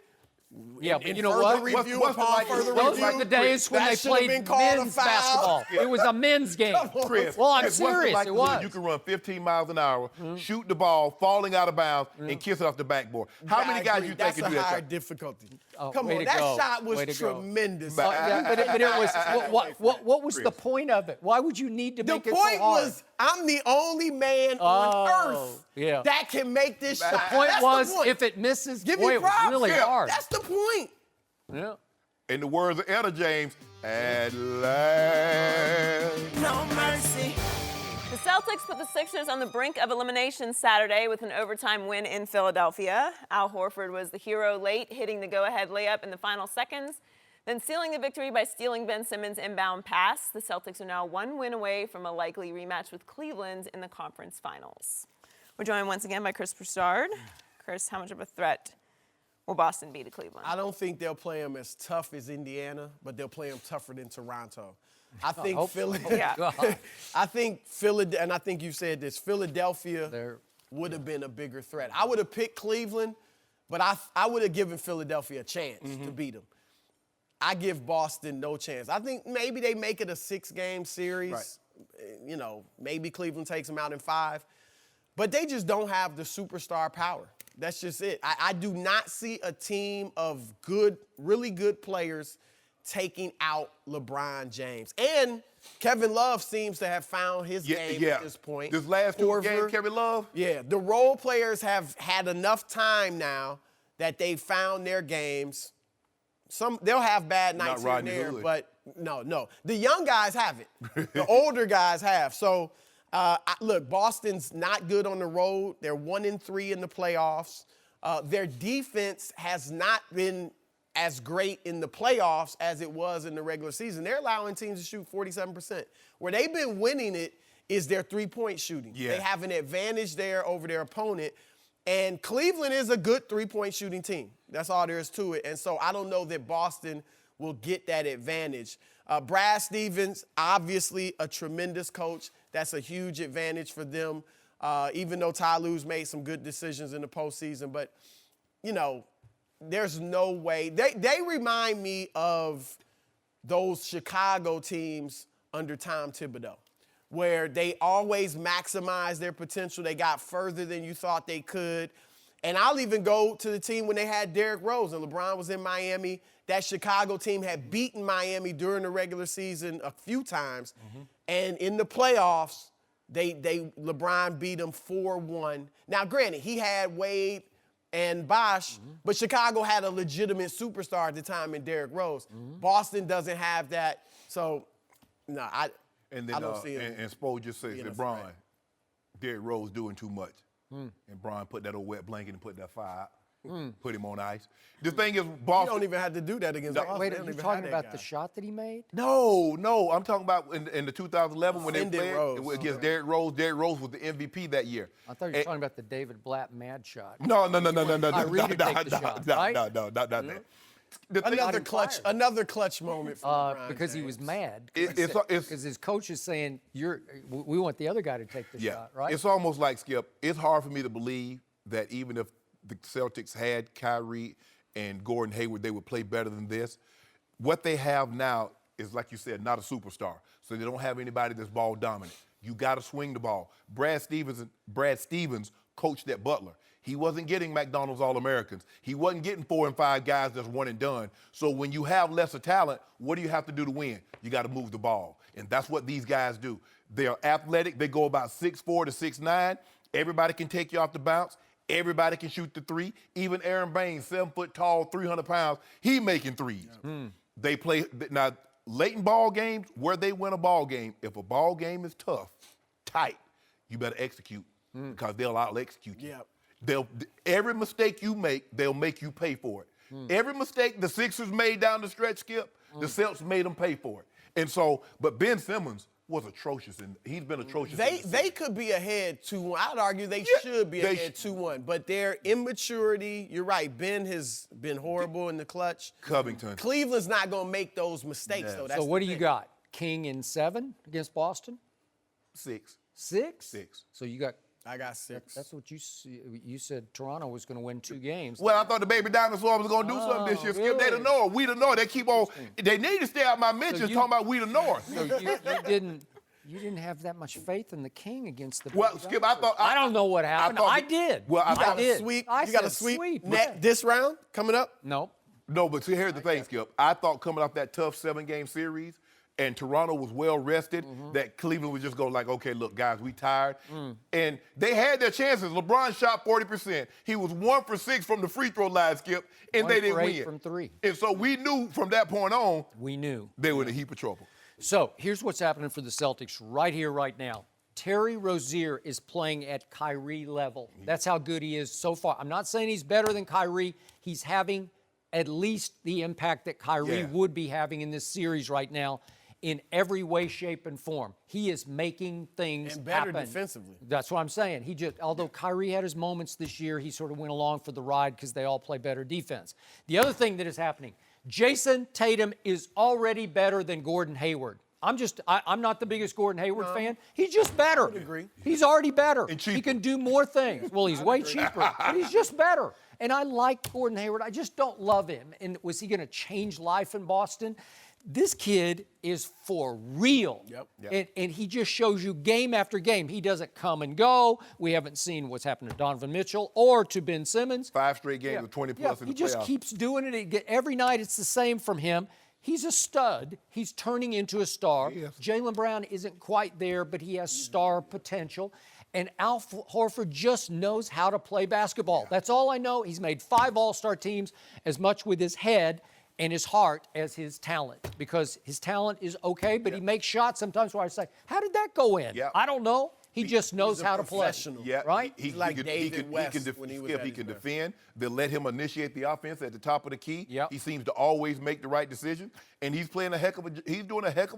Yeah, but in you know further what? review What's the upon like- further Those review. were the days when that they should have played been called a men's foul. basketball. It was a men's game. Chris, Well, I'm Chris, what's the serious. It likelihood was. You can run 15 miles an hour, shoot the ball, falling out of bounds, and kiss it off the backboard. How many guys you think That's can a do that? higher shot? difficulty. Oh, Come way on, to that go. shot Way was to go. tremendous. Yeah, but it was. What was the point of it? Why would you need to The make it point so hard? was, I'm the only man Oh, on earth yeah. that can make this shot. The point That's was, the point. if it misses, Give boy, me it was props. really Yeah, hard. That's the point. Yeah. In the words of Etta James, at last. No mercy. The Celtics put the Sixers on the brink of elimination Saturday with an overtime win in Philadelphia. Al Horford was the hero late, hitting the go-ahead layup in the final seconds, then sealing the victory by stealing Ben Simmons' inbound pass. The Celtics are now 1 win away from a likely rematch with Cleveland in the conference finals. We're joined once again by Chris Broussard. Chris, how much of a threat will Boston be to Cleveland? I don't think they'll play them as tough as Indiana, but they'll play them tougher than Toronto. I think Philly. Yeah. I think Philadelphia, and I think you said this. Philadelphia would have been a bigger threat. I would have picked Cleveland, but I would have given Philadelphia a chance to beat them. I give Boston no chance. I think maybe they make it a 6-game series. Right. You know, maybe Cleveland takes them out in 5. But they just don't have the superstar power. That's just it. I do not see a team of really good players taking out LeBron James. And Kevin Love seems to have found his game at this point. This last 2 games, Kevin Love? Yeah, the role players have had enough time now that they've found their games. They'll have bad nights here and there, but no. The young guys have it. The older guys have. So, look, Boston's not good on the road. They're 1-3 in the playoffs. Their defense has not been as great in the playoffs as it was in the regular season. They're allowing teams to shoot 47%. Where they've been winning it is their three-point shooting. Yeah. They have an advantage there over their opponent. And Cleveland is a good three-point shooting team. That's all there is to it. And so I don't know that Boston will get that advantage. Brad Stevens, obviously a tremendous coach. That's a huge advantage for them, even though Ty Lue's made some good decisions in the postseason. But, you know, there's no way. They remind me of those Chicago teams under Tom Thibodeau, where they always maximize their potential. They got further than you thought they could. And I'll even go to the team when they had Derrick Rose and LeBron was in Miami. That Chicago team had beaten Miami during the regular season a few times. And in the playoffs, LeBron beat them 4-1. Now, granted, he had Wade and Bosh, but Chicago had a legitimate superstar at the time in Derrick Rose. Boston doesn't have that. So, no, I don't see him. And Spo just says that Bron, Derrick Rose doing too much. And Bron put that old wet blanket and put that fire out, put him on ice. The thing is, Boston. You don't even have to do that against Boston. Wait, are you talking about the shot that he made? No. I'm talking about in the 2011 when they played against Derrick Rose. Derrick Rose was the MVP that year. I thought you were talking about the David Blatt mad shot. No. Another clutch moment for LeBron because James. he was mad. Because his coach is saying, we want the other guy to take the shot, right? It's almost like, Skip, it's hard for me to believe that even if the Celtics had Kyrie and Gordon Hayward, they would play better than this. What they have now is, like you said, not a superstar. So they don't have anybody that's ball dominant. You got to swing the ball. Brad Stevens coached at Butler. He wasn't getting McDonald's All-Americans. He wasn't getting 4 and 5 guys that's one and done. So when you have lesser talent, what do you have to do to win? You got to move the ball. And that's what these guys do. They're athletic. They go about 6'4" to 6'9". Everybody can take you off the bounce. Everybody can shoot the three. Even Aaron Baines, 7 foot tall, 300 pounds, he making threes. They play, now, late in ball games, where they win a ball game, if a ball game is tough, tight, you better execute because they'll out-execute you. Every mistake you make, they'll make you pay for it. Every mistake the Sixers made down the stretch, Skip, the Celtics made them pay for it. And so, but Ben Simmons was atrocious, and he's been atrocious. They could be ahead 2-1. I'd argue they should be ahead 2-1, but their immaturity, you're right, Ben has been horrible in the clutch. Covington. Cleveland's not going to make those mistakes, though. That's so what do you got? King in 7 against Boston? 6. 6? So you got... I got 6. That's what you said. Toronto was going to win 2 games. Well, I thought the baby dinosaur was going to do something this year. Really? Skip, they the North. We the North. They keep on. They need to stay out my mentions talking about we the North. So you didn't have that much faith in the King against the. Well, Skip, I thought. I don't know what happened. I did. Well, I did. You got a sweep this round coming up? No. No, but see, here's the thing, Skip. I thought coming off that tough 7-game series, and Toronto was well rested, that Cleveland was just going like, okay, look, guys, we tired. And they had their chances. LeBron shot 40%. He was 1 for 6 from the free throw line, Skip, and they didn't win. 1 for 8 from 3. And so we knew from that point on, they were in a heap of trouble. So here's what's happening for the Celtics right here, right now. Terry Rozier is playing at Kyrie level. That's how good he is so far. I'm not saying he's better than Kyrie. He's having at least the impact that Kyrie would be having in this series right now. in every way, shape, and form. He is making things And better happen. defensively. That's what I'm saying. Although Kyrie had his moments this year, he sort of went along for the ride because they all play better defense. The other thing that is happening, Jason Tatum is already better than Gordon Hayward. I'm not the biggest Gordon Hayward fan. He's just better. I would agree. He's already better. And cheaper. He can do more things. Well, he's way cheaper, but he's just better. And I like Gordon Hayward. I just don't love him. And was he going to change life in Boston? This kid is for real. Yep. And he just shows you game after game. He doesn't come and go. We haven't seen what's happened to Donovan Mitchell or to Ben Simmons. 5 straight games with 20-plus in the He just playoffs. keeps doing it. Every night it's the same from him. He's a stud. He's turning into a star. He is. Jaylen Brown isn't quite there, but he has star potential. And Al Horford just knows how to play basketball. That's all I know. He's made 5 All-Star teams as much with his head and his heart as his talent, because his talent is okay, but he makes shots sometimes where I say, how did that go in? Yeah. I don't know. He just knows a how to play. professional. Yeah, Right? He like can, David West when he was at he his can best. defend. They'll let him initiate the offense at the top of the key. Yep. He seems to always make the right decision, and he's doing a heck of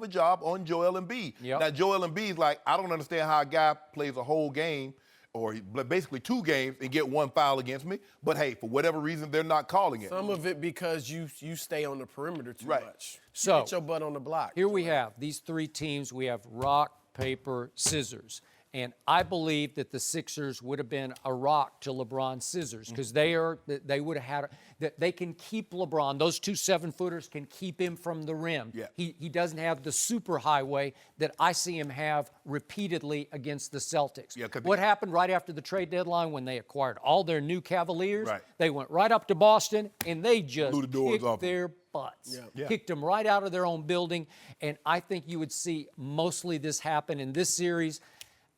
a job on Joel Embiid. Yep. Now Joel Embiid's like, I don't understand how a guy plays a whole game, or basically 2 games, and get 1 foul against me. But hey, for whatever reason, they're not calling it. Some of it because you stay on the perimeter too Right. much. So, Get your butt on the block. Here we have these 3 teams. We have rock, paper, scissors. And I believe that the Sixers would have been a rock to LeBron's scissors, because they would have had that they can keep LeBron. Those 2 7-footers can keep him from the rim. Yeah. He doesn't have the super highway that I see him have repeatedly against the Celtics. Yeah, 'cause what happened right after the trade deadline when they acquired all their new Cavaliers? Right. They went right up to Boston and they just Blew the doors kicked off them. their butts. Yeah. Kicked them right out of their own building. And I think you would see mostly this happen in this series.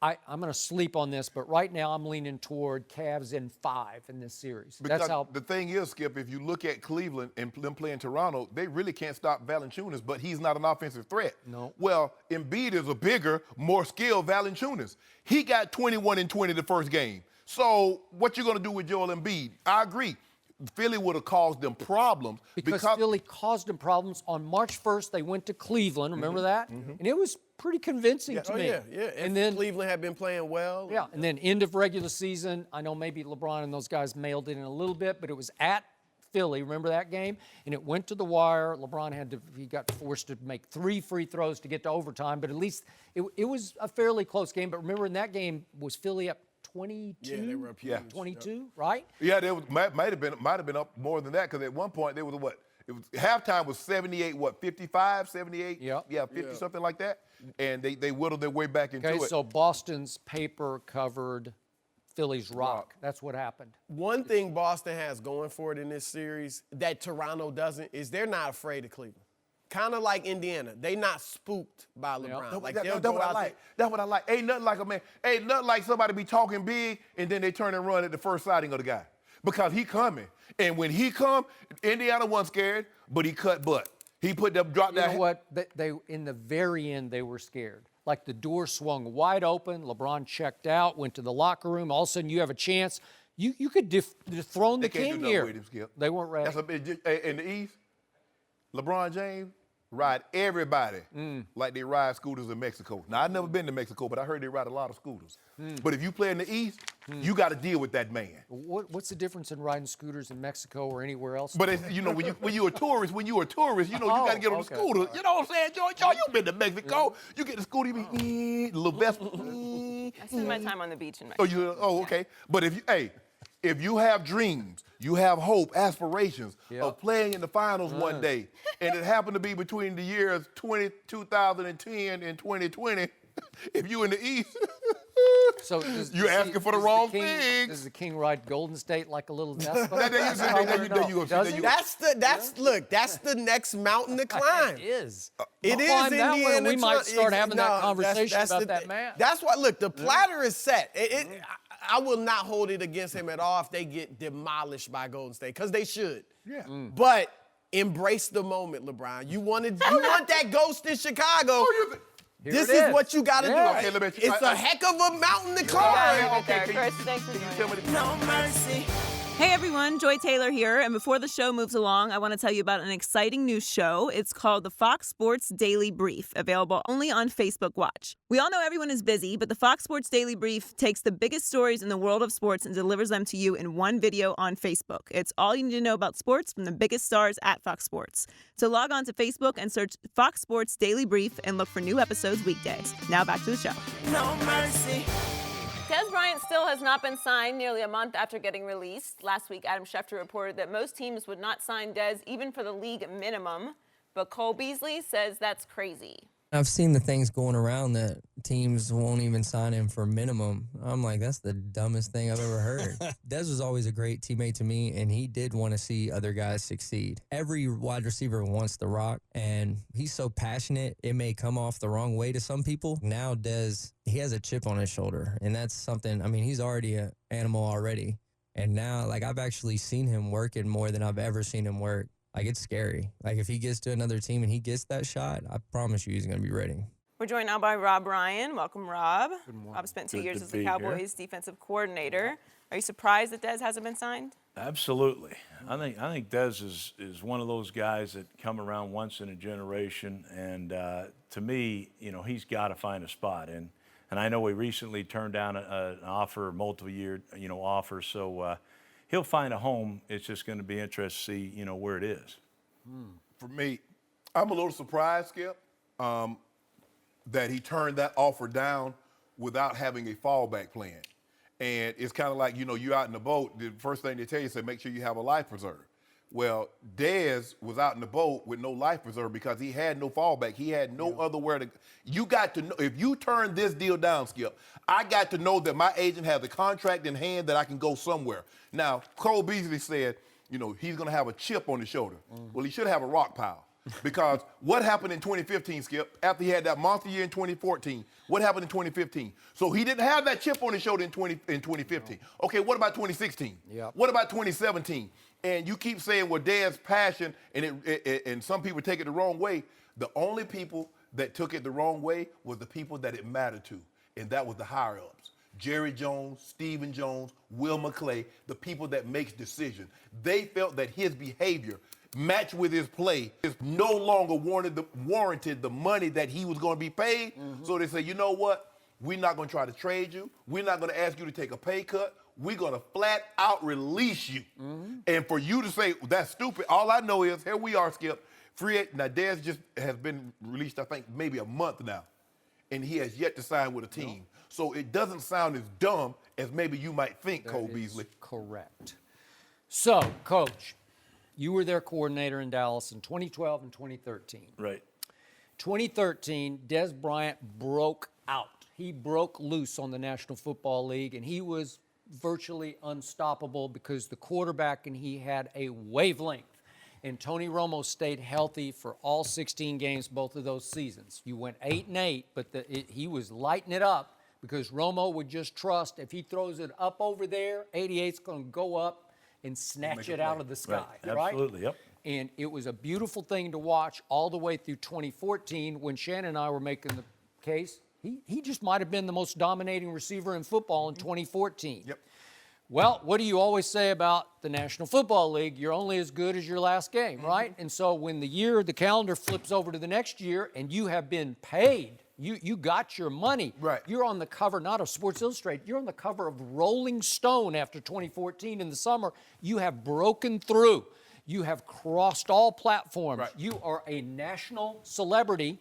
I'm going to sleep on this, but right now I'm leaning toward Cavs in 5 in this series. Because That's how. the thing is, Skip, if you look at Cleveland and them playing Toronto, they really can't stop Valanciunas, but he's not an offensive threat. No. Well, Embiid is a bigger, more skilled Valanciunas. He got 21 and 20 the first game. So what you going to do with Joel Embiid? I agree. Philly would have caused them problems. Because Philly caused them problems. On March 1st, they went to Cleveland. Remember that? And it was pretty convincing to me. Yeah. And then Cleveland had been playing well. Yeah, and then end of regular season, I know maybe LeBron and those guys mailed it in a little bit, but it was at Philly, remember that game? And it went to the wire. LeBron he got forced to make 3 free throws to get to overtime, but at least it was a fairly close game. But remember, in that game, was Philly up 22? Yeah, they were up huge. 22, right? Yeah, they might have been up more than that, because at one point they was what? It was halftime was 78, 55, 78? Yep. Yeah, 50, something like that. And they whittled their way back into Okay, it. so Boston's paper covered Philly's rock. That's what happened. One thing Boston has going for it in this series that Toronto doesn't is they're not afraid of Cleveland. Kind of like Indiana. They not spooked by LeBron. Like they'll That's go what I out like. That's what I like. Ain't nothing like a man. Ain't nothing like somebody be talking big and then they turn and run at the first sighting of the guy. Because he coming. And when he come, Indiana wasn't scared, but he cut butt. He put them, dropped that. You know what? They in the very end, they were scared. Like the door swung wide open. LeBron checked out, went to the locker room. All of a sudden, you have a chance. You could dethrone the They can't king do nothing here. with him, Skip. They weren't ready. In the East, LeBron James ride everybody like they ride scooters in Mexico. Now, I've never been to Mexico, but I heard they ride a lot of scooters. But if you play in the East, you got to deal with that man. What's the difference in riding scooters in Mexico or anywhere else? But it's, when you're a tourist, you got to get on the scooter. You know what I'm saying, George? You've been to Mexico. You get the scooter, you be the little vest. I spend my time on the beach in Mexico. Okay. But if you have dreams, you have hope, aspirations of playing in the finals one day, and it happened to be between the years 2010 and 2020, if you in the East, So you're asking for the wrong thing. Does the king ride Golden State like a little Vespa? That's the next mountain to climb. It is. It is Climb that one, Indiana. and we might start having that conversation that's about that man. That's why, look, the platter is set. I will not hold it against him at all if they get demolished by Golden State, because they should. Yeah. But embrace the moment, LeBron. You want that ghost in Chicago. This it is is. what you got to do. Okay, let me- It's a heck of a mountain to Yeah, climb. right there. Okay, Chris, thanks for joining. No mercy. Hey everyone, Joy Taylor here, and before the show moves along, I want to tell you about an exciting new show. It's called the Fox Sports Daily Brief, available only on Facebook Watch. We all know everyone is busy, but the Fox Sports Daily Brief takes the biggest stories in the world of sports and delivers them to you in one video on Facebook. It's all you need to know about sports from the biggest stars at Fox Sports. So log on to Facebook and search Fox Sports Daily Brief and look for new episodes weekdays. Now back to the show. No mercy. Des Bryant still has not been signed nearly a month after getting released. Last week, Adam Schefter reported that most teams would not sign Des even for the league minimum. But Cole Beasley says that's crazy. I've seen the things going around that teams won't even sign him for minimum. I'm like, that's the dumbest thing I've ever heard. Des was always a great teammate to me, and he did want to see other guys succeed. Every wide receiver wants the rock, and he's so passionate, it may come off the wrong way to some people. Now Des, he has a chip on his shoulder, and that's something, I mean, he's already an animal already. And now, like, I've actually seen him working more than I've ever seen him work. Like, it's scary. Like, if he gets to another team and he gets that shot, I promise you he's going to be ready. We're joined now by Rob Ryan. Welcome, Rob. Good morning. Rob spent 2 years as the Cowboys defensive coordinator. Are you surprised that Des hasn't been signed? Absolutely. I think Des is one of those guys that come around once in a generation, and to me, you know, he's got to find a spot. And I know he recently turned down an offer, multiple-year, you know, offer, so he'll find a home. It's just going to be interesting to see, you know, where it is. For me, I'm a little surprised, Skip, that he turned that offer down without having a fallback plan. And it's kind of like, you know, you're out in the boat, the first thing they tell you is make sure you have a life preserve. Well, Dez was out in the boat with no life preserve because he had no fallback. He had no other where to. You got to know, if you turn this deal down, Skip, I got to know that my agent has a contract in hand that I can go somewhere. Now, Cole Beasley said, you know, he's going to have a chip on his shoulder. Well, he should have a rock pile. Because what happened in 2015, Skip, after he had that monster year in 2014, what happened in 2015? So he didn't have that chip on his shoulder in 2015. Okay, what about 2016? Yep. What about 2017? And you keep saying, well, Dad's passion, and some people take it the wrong way. The only people that took it the wrong way was the people that it mattered to, and that was the higher-ups. Jerry Jones, Stephen Jones, Will McClay, the people that makes decisions. They felt that his behavior matched with his play is no longer warranted the money that he was going to be paid. So they say, you know what? We're not going to try to trade you. We're not going to ask you to take a pay cut. We're going to flat out release you. And for you to say, that's stupid, all I know is, here we are, Skip. Now, Dez just has been released, I think, maybe a month now. And he has yet to sign with a team. So it doesn't sound as dumb as maybe you might think, Cole Beasley. Correct. So, Coach, you were their coordinator in Dallas in 2012 and 2013. Right. 2013, Des Bryant broke out. He broke loose on the National Football League, and he was virtually unstoppable because the quarterback and he had a wavelength. And Tony Romo stayed healthy for all 16 games, both of those seasons. You went 8-8, but he was lighting it up because Romo would just trust if he throws it up over there, 88's going to go up and snatch it out of the sky, right? Absolutely, yep. And it was a beautiful thing to watch all the way through 2014 when Shannon and I were making the case. He just might have been the most dominating receiver in football in 2014. Yep. Well, what do you always say about the National Football League? You're only as good as your last game, right? And so when the calendar flips over to the next year and you have been paid, you got your money. Right. You're on the cover, not of Sports Illustrated, you're on the cover of Rolling Stone after 2014 in the summer. You have broken through. You have crossed all platforms. Right. You are a national celebrity.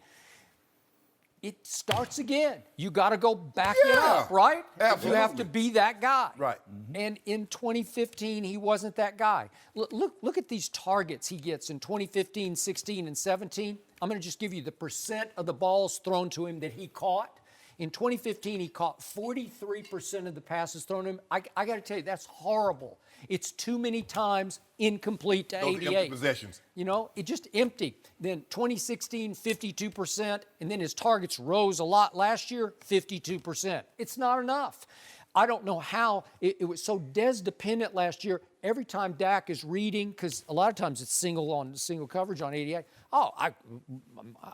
It starts again. You got to go back it up, right? Absolutely. You have to be that guy. Right. And in 2015, he wasn't that guy. Look at these targets he gets in 2015, 16, and 17. I'm going to just give you the percent of the balls thrown to him that he caught. In 2015, he caught 43% of the passes thrown to him. I got to tell you, that's horrible. It's too many times incomplete to Those 88. empty possessions. You know, it just empty. Then 2016, 52%, and then his targets rose a lot last year, 52%. It's not enough. I don't know how it was so Des dependent last year. Every time Dak is reading, because a lot of times it's single coverage on 88. Oh,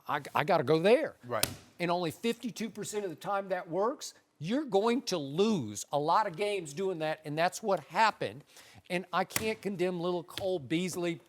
I got to go there. Right. And only 52% of the time that works. You're going to lose a lot of games doing that, and that's what happened. And I can't condemn little Cole Beasley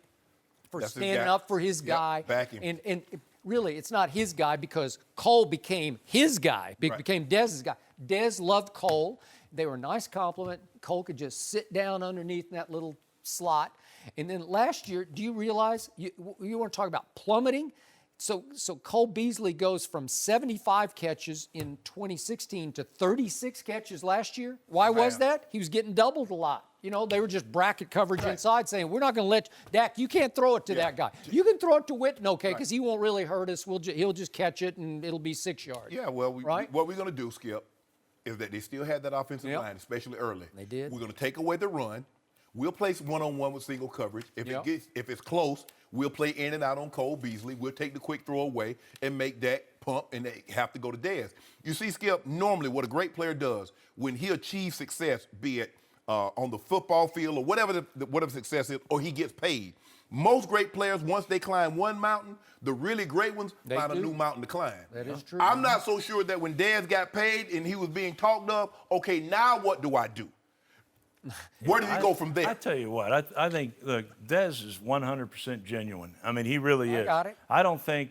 for That's his standing guy. up for his Yep, guy. back him. And really, it's not his guy because Cole became his guy, became Dez's guy. Dez loved Cole. They were a nice compliment. Cole could just sit down underneath that little slot. And then last year, do you realize, you want to talk about plummeting? So Cole Beasley goes from 75 catches in 2016 to 36 catches last year. Why was that? He was getting doubled a lot. You know, they were just bracket coverage inside saying, we're not going to let Dak, you can't throw it to that guy. You can throw it to Witten, okay, because he won't really hurt us. He'll just catch it, and it'll be 6 yards. Yeah, well, what we're going to do, Skip, is that they still had that offensive line, especially early. They did. We're going to take away the run. We'll play one-on-one with single coverage. If it's close, we'll play in and out on Cole Beasley. We'll take the quick throw away and make Dak pump, and they have to go to Dez. You see, Skip, normally what a great player does when he achieves success, be it on the football field or whatever success is, or he gets paid. Most great players, once they climb one mountain, the really great ones find a new mountain to climb. That is true. I'm not so sure that when Dez got paid and he was being talked of, okay, now what do I do? Where did he go from there? I tell you what, I think, look, Dez is 100% genuine. I mean, he really is. I got it. I don't think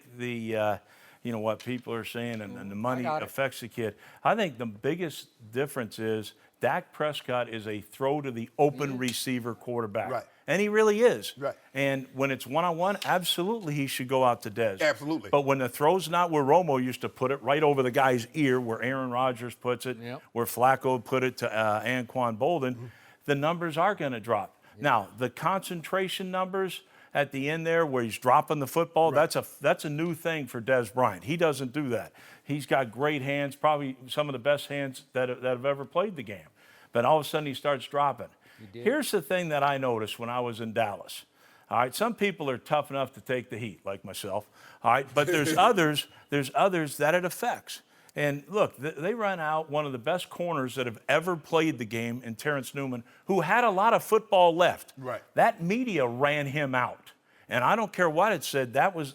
what people are saying and the money affects the kid. I think the biggest difference is Dak Prescott is a throw to the open receiver quarterback. Right. And he really is. Right. And when it's one-on-one, absolutely he should go out to Dez. Absolutely. But when the throw's not where Romo used to put it, right over the guy's ear, where Aaron Rodgers puts it, where Flacco put it to Anquan Bolden, the numbers are going to drop. Now, the concentration numbers at the end there where he's dropping the football, that's a new thing for Dez Bryant. He doesn't do that. He's got great hands, probably some of the best hands that have ever played the game. But all of a sudden he starts dropping. Here's the thing that I noticed when I was in Dallas. All right, some people are tough enough to take the heat, like myself. All right, but there's others that it affects. And look, they run out one of the best corners that have ever played the game in Terrence Newman, who had a lot of football left. Right. That media ran him out. And I don't care what it said,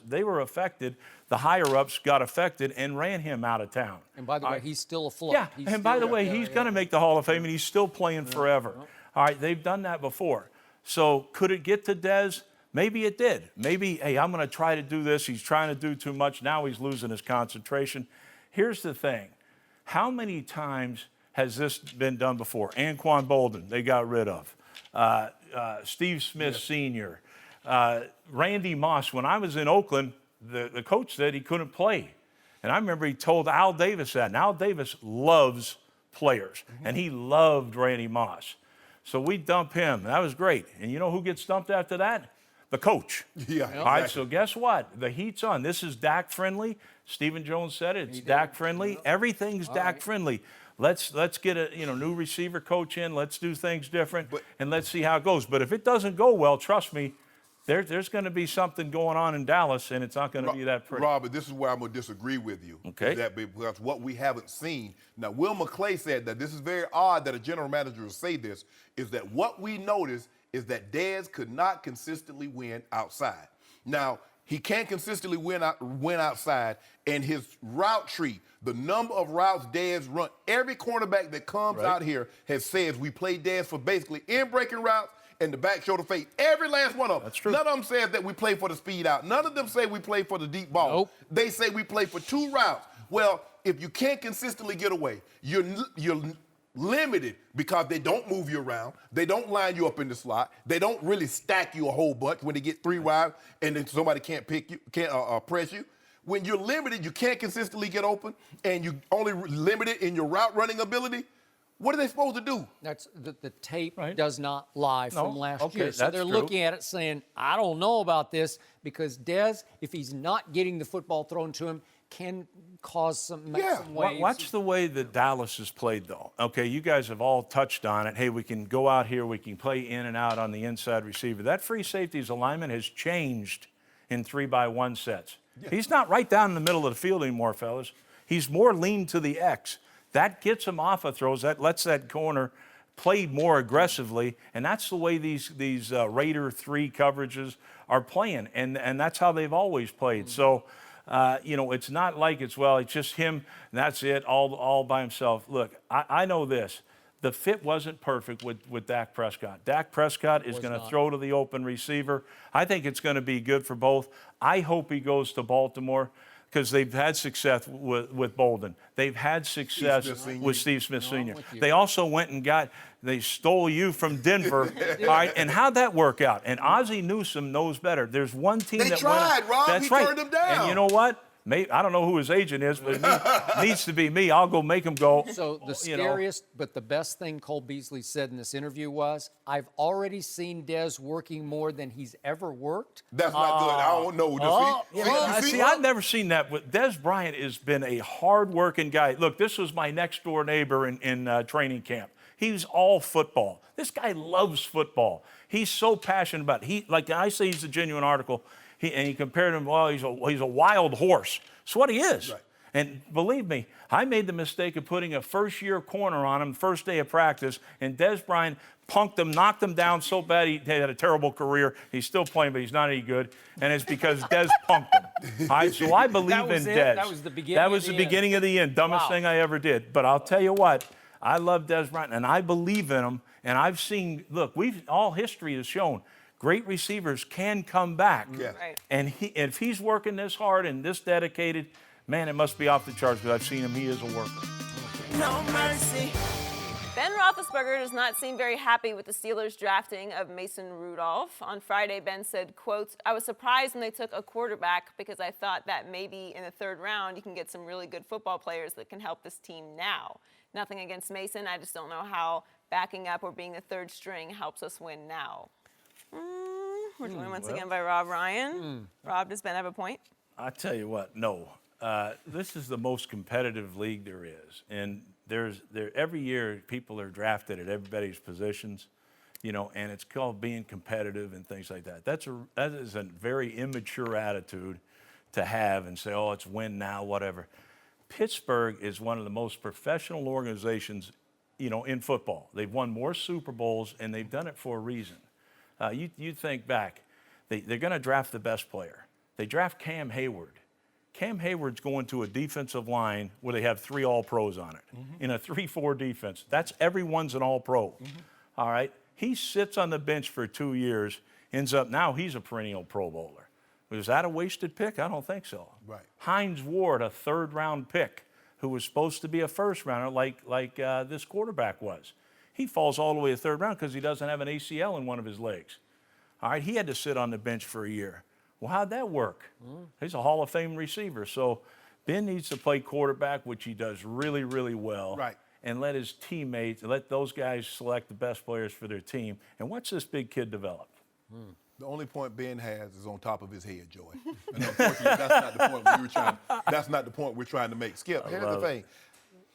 they were affected. The higher-ups got affected and ran him out of town. And by the way, he's still afloat. Yeah, and by the way, he's going to make the Hall of Fame, and he's still playing forever. All right, they've done that before. So could it get to Dez? Maybe it did. Maybe, hey, I'm going to try to do this. He's trying to do too much. Now he's losing his concentration. Here's the thing. How many times has this been done before? Anquan Bolden, they got rid of. Steve Smith Sr., Randy Moss. When I was in Oakland, the coach said he couldn't play. And I remember he told Al Davis that. And Al Davis loves players. And he loved Randy Moss. So we dump him. That was great. And you know who gets dumped after that? The coach. Yeah. All right, so guess what? The heat's on. This is Dak friendly. Stephen Jones said it. It's Dak friendly. Everything's Dak friendly. Let's get a new receiver coach in. Let's do things different, and let's see how it goes. But if it doesn't go well, trust me, there's going to be something going on in Dallas, and it's not going to be that pretty. Robert, this is where I'm going to disagree with you. Okay. Because what we haven't seen. Now, Will McClay said that this is very odd that a general manager will say this, is that what we noticed is that Dez could not consistently win outside. Now, he can't consistently win outside, and his route tree, the number of routes Dez run, every cornerback that comes out here has said we play Dez for basically in-breaking routes and the back shoulder fade. Every last one of them. That's true. None of them says that we play for the speed out. None of them say we play for the deep ball. Nope. They say we play for two routes. Well, if you can't consistently get away, you're limited because they don't move you around. They don't line you up in the slot. They don't really stack you a whole bunch when they get three wide and then somebody can't press you. When you're limited, you can't consistently get open, and you're only limited in your route running ability. What are they supposed to do? That's the tape does not lie from last year. So that's they're true. looking at it saying, I don't know about this, because Dez, if he's not getting the football thrown to him, can cause some waves. Watch the way that Dallas has played, though. Okay, you guys have all touched on it. Hey, we can go out here, we can play in and out on the inside receiver. That free safety's alignment has changed in 3-by-1 sets. Yeah. He's not right down in the middle of the field anymore, fellas. He's more lean to the X. That gets him off of throws. That lets that corner play more aggressively, and that's the way these Raider 3 coverages are playing, and that's how they've always played. So, it's not like it's just him, and that's it, all by himself. Look, I know this. the fit wasn't perfect with Dak Prescott. Dak Prescott is going to throw to the open receiver. I think it's going to be good for both. I hope he goes to Baltimore because they've had success with Bolden. They've had success with Steve Smith Sr. They also went and they stole you from Denver. All right, and how'd that work out? And Ozzie Newsome knows better. There's one team They that tried, Rob. That's He right. turned them down. And you know what? I don't know who his agent is, but it needs to be me. I'll go make him go. So the scariest, but the best thing Cole Beasley said in this interview was, "I've already seen Dez working more than he's ever worked." That's not good. I don't know. See, I've never seen that. Des Bryant has been a hard-working guy. Look, this was my next-door neighbor in training camp. He's all football. This guy loves football. He's so passionate about it. Like I say, he's a genuine article. And he compared him, well, he's a wild horse. That's what he is. Right. And believe me, I made the mistake of putting a first-year corner on him first day of practice, and Des Bryant punked him, knocked him down so bad he had a terrible career. He's still playing, but he's not any good, and it's because Des punked him. All right, so I believe in Des. That was the beginning. That was the beginning of the end. Dumbest thing I ever did. But I'll tell you what, I love Des Bryant, and I believe in him. And I've seen, look, all history has shown great receivers can come back. Yeah. Right. And if he's working this hard and this dedicated, man, it must be off the charts because I've seen him. He is a worker. No mercy. Ben Roethlisberger does not seem very happy with the Steelers' drafting of Mason Rudolph. On Friday, Ben said, quote, "I was surprised when they took a quarterback because I thought that maybe in the third round you can get some really good football players that can help this team now. Nothing against Mason. I just don't know how backing up or being the third string helps us win now." We're joined once again by Rob Ryan. Rob, does Ben have a point? I tell you what, no. This is the most competitive league there is, and every year people are drafted at everybody's positions, and it's called being competitive and things like that. That is a very immature attitude to have and say, oh, it's win now, whatever. Pittsburgh is one of the most professional organizations, in football. They've won more Super Bowls, and they've done it for a reason. You think back, they're going to draft the best player. They draft Cam Hayward. Cam Hayward's going to a defensive line where they have 3 All-Pros on it, in a 3-4 defense. That's everyone's an All-Pro. All right? He sits on the bench for 2 years, ends up now he's a perennial Pro Bowler. Was that a wasted pick? I don't think so. Right. Hines Ward, a 3rd-round pick, who was supposed to be a first-rounder like this quarterback was. He falls all the way to 3rd round because he doesn't have an ACL in one of his legs. All right, he had to sit on the bench for a year. Well, how'd that work? He's a Hall of Fame receiver. So Ben needs to play quarterback, which he does really, really well. Right. And let his teammates, let those guys select the best players for their team. And watch this big kid develop. The only point Ben has is on top of his head, Joy. And unfortunately, that's not the point we're trying to make. Skip, here's the thing.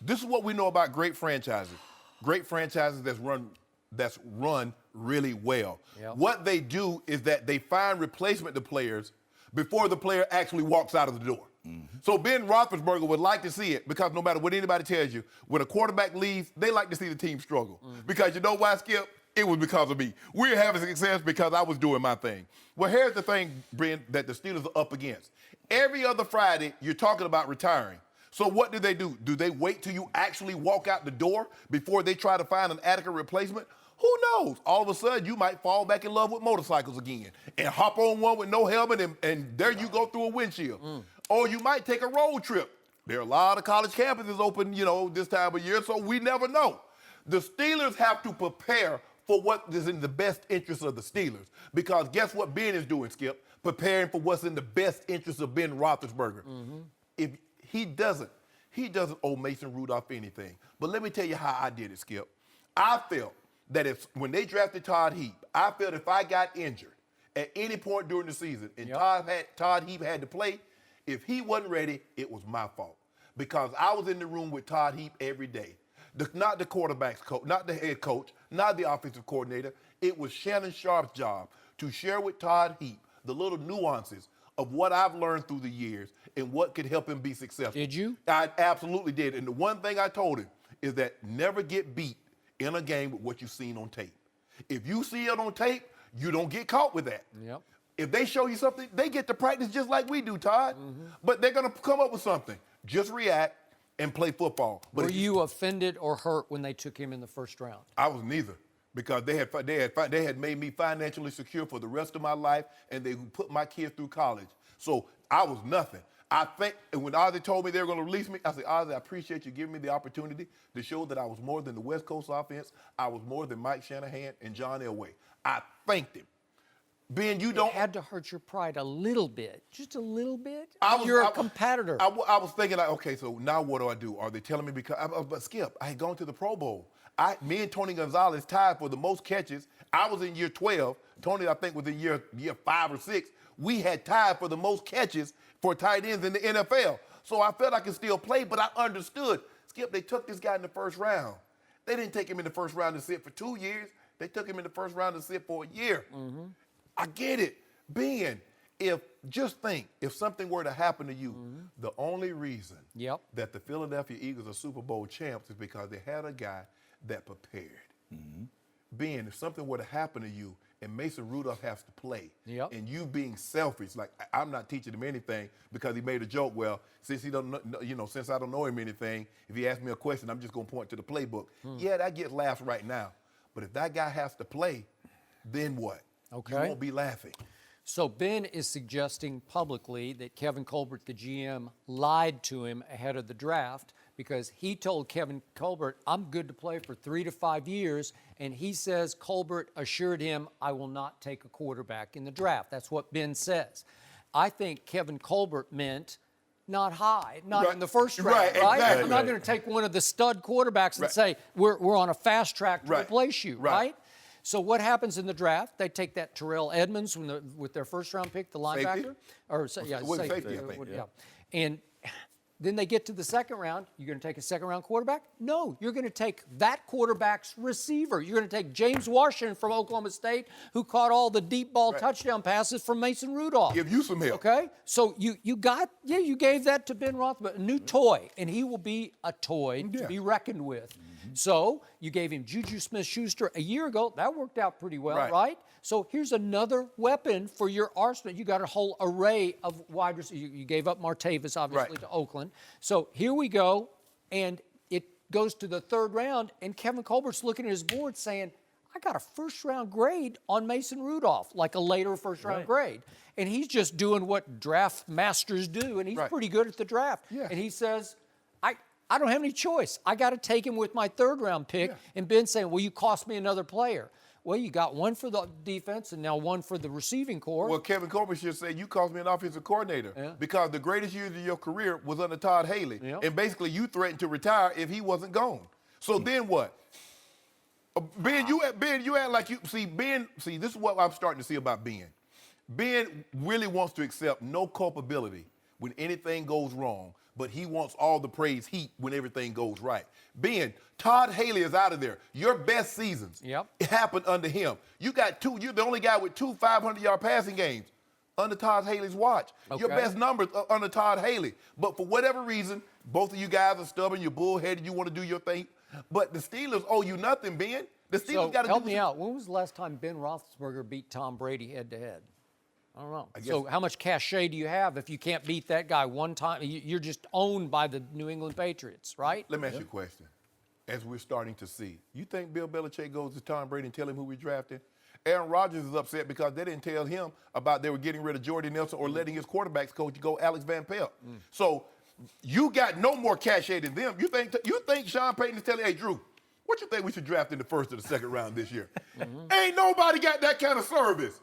This is what we know about great franchises. Great franchises that's run really well. Yep. What they do is that they find replacement to players before the player actually walks out of the door. So Ben Roethlisberger would like to see it because no matter what anybody tells you, when a quarterback leaves, they like to see the team struggle. Because you know why, Skip? It was because of me. We're having success because I was doing my thing. Well, here's the thing, Brent, that the Steelers are up against. Every other Friday, you're talking about retiring. So what do? Do they wait till you actually walk out the door before they try to find an adequate replacement? Who knows? All of a sudden, you might fall back in love with motorcycles again and hop on one with no helmet, and there you go through a windshield. Or you might take a road trip. There are a lot of college campuses open, this time of year, so we never know. The Steelers have to prepare for what is in the best interest of the Steelers. Because guess what Ben is doing, Skip? Preparing for what's in the best interest of Ben Roethlisberger. If he doesn't owe Mason Rudolph anything. But let me tell you how I did it, Skip. I felt that when they drafted Todd Heap, I felt if I got injured at any point during the season and Todd Heap had to play, if he wasn't ready, it was my fault. Because I was in the room with Todd Heap every day. Not the quarterback's coach, not the head coach, not the offensive coordinator. It was Shannon Sharpe's job to share with Todd Heap the little nuances of what I've learned through the years and what could help him be successful. Did you? I absolutely did. And the one thing I told him is that never get beat in a game with what you've seen on tape. If you see it on tape, you don't get caught with that. Yep. If they show you something, they get to practice just like we do, Todd. But they're going to come up with something. Just react and play football. But Were you offended or hurt when they took him in the first round? I was neither, because they had made me financially secure for the rest of my life, and they put my kids through college. So I was nothing. I think, and when Ozzie told me they were going to release me, I said, Ozzie, I appreciate you giving me the opportunity to show that I was more than the West Coast offense. I was more than Mike Shanahan and John Elway. I thanked him. Ben, you don't. It had to hurt your pride a little bit, just a little bit. I You're a competitor. I was thinking, like, okay, so now what do I do? Are they telling me but Skip, I had gone to the Pro Bowl. Me and Tony Gonzalez tied for the most catches. I was in year 12. Tony, I think, was in year 5 or 6. We had tied for the most catches for tight ends in the NFL. So I felt I could still play, but I understood. Skip, they took this guy in the first round. They didn't take him in the first round to sit for 2 years. They took him in the first round to sit for a year. Mm-hmm. I get it. Ben, just think, if something were to happen to you, the only reason that the Philadelphia Eagles are Super Bowl champs is because they had a guy that prepared. Mm-hmm. Ben, if something were to happen to you and Mason Rudolph has to play, and you being selfish, like I'm not teaching him anything because he made a joke. Well, since he don't know, since I don't know him anything, if he asks me a question, I'm just gonna point to the playbook. Yeah, that gets laughs right now, but if that guy has to play, then what? Okay. You won't be laughing. So Ben is suggesting publicly that Kevin Colbert, the GM, lied to him ahead of the draft because he told Kevin Colbert, I'm good to play for 3 to 5 years, and he says Colbert assured him, I will not take a quarterback in the draft. That's what Ben says. I think Kevin Colbert meant not high, not in the first round, right? Exactly. I'm not going to take one of the stud quarterbacks and say, we're on a fast track to replace you, right? So what happens in the draft? They take that Terrell Edmonds with their first-round pick, the linebacker, safety, I think. And then they get to the second round. You're going to take a second-round quarterback? No, you're going to take that quarterback's receiver. You're going to take James Washington from Oklahoma State, who caught all the deep ball touchdown passes from Mason Rudolph. Give you some help. Okay, so you gave that to Ben Roethlisberger, a new toy, and he will be a toy to be reckoned with. So you gave him Juju Smith-Schuster a year ago. That worked out pretty well, right? So here's another weapon for your arsenal. You got a whole array of wide receivers. You gave up Martavis, obviously, to Oakland. So here we go, and it goes to the third round, and Kevin Colbert's looking at his board saying, I got a first-round grade on Mason Rudolph, like a later first-round grade. And he's just doing what draft masters do, and he's pretty good at the draft. And he says, I don't have any choice. I got to take him with my third-round pick. And Ben's saying, well, you cost me another player. Well, you got one for the defense and now one for the receiving corps. Well, Kevin Colbert should say, you cost me an offensive coordinator because the greatest years of your career was under Todd Haley. And basically, you threatened to retire if he wasn't gone. So then what? Ben, you act like you see Ben. See, this is what I'm starting to see about Ben. Ben really wants to accept no culpability when anything goes wrong, but he wants all the praise heat when everything goes right. Ben, Todd Haley is out of there. Your best seasons happened under him. You're the only guy with 2 500-yard passing games under Todd Haley's watch. Your best numbers are under Todd Haley. But for whatever reason, both of you guys are stubborn, you're bullheaded, you want to do your thing. But the Steelers owe you nothing, Ben. The Steelers got to help me out. When was the last time Ben Roethlisberger beat Tom Brady head-to-head? I don't know. So how much cachet do you have if you can't beat that guy one time? You're just owned by the New England Patriots, right? Let me ask you a question. As we're starting to see, you think Bill Belichick goes to Tom Brady and tell him who we drafted? Aaron Rodgers is upset because they didn't tell him about they were getting rid of Jordy Nelson or letting his quarterbacks coach go Alex Van Pelt. So you got no more cachet than them. You think Sean Payton is telling, hey, Drew, what you think we should draft in the first or the second round this year? Ain't nobody got that kind of service.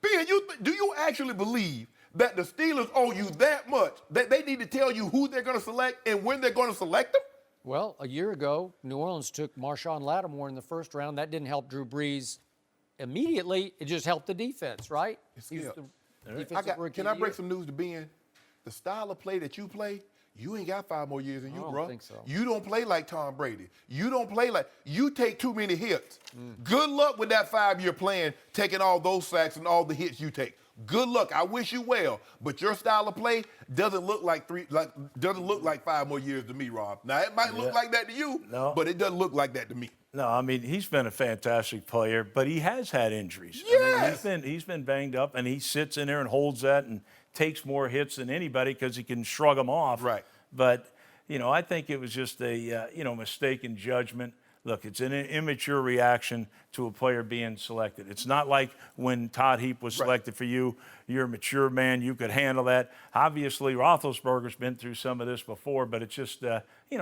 Ben, do you actually believe that the Steelers owe you that much, that they need to tell you who they're going to select and when they're going to select them? Well, a year ago, New Orleans took Marshawn Lattimore in the first round. That didn't help Drew Brees immediately. It just helped the defense, right? Can I break some news to Ben? The style of play that you play, you ain't got 5 more years in you, bro. I don't think so. You don't play like Tom Brady. You take too many hits. Good luck with that 5-year plan, taking all those sacks and all the hits you take. Good luck. I wish you well, but your style of play doesn't look like 5 more years to me, Rob. Now it might look like that to you, but it doesn't look like that to me. No, I mean he's been a fantastic player, but he has had injuries. Yes. I mean, he's been banged up, and he sits in there and holds that and takes more hits than anybody because he can shrug them off. Right. But I think it was just a mistaken judgment. Look, it's an immature reaction to a player being selected. It's not like when Todd Heap was selected for you. You're a mature man. You could handle that. Obviously, Roethlisberger's been through some of this before, but it's just,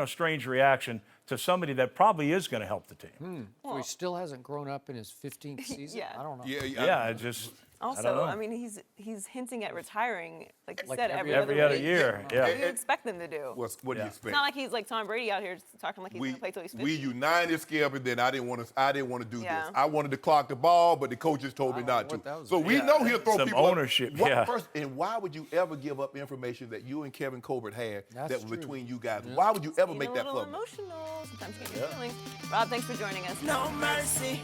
strange reaction to somebody that probably is going to help the team. So he still hasn't grown up in his 15th season? Yeah. I don't know. Yeah, it just. I don't know. Also, I mean, he's hinting at retiring, like you said, every every other week. year. Yeah. What do you expect them to do? What do you expect? It's not like he's like Tom Brady out here talking like he's going to play till he's 50. We united, Skip, and then I didn't want to do Yeah. this. I wanted to clock the ball, but the coaches told me not to. So we know he'll throw Some people ownership, up. yeah. And why would you ever give up information that you and Kevin Colbert had That's that was true. between you guys? Why would you ever Being make a that little public? emotional. Sometimes you get your feelings. Rob, thanks for joining us. No mercy.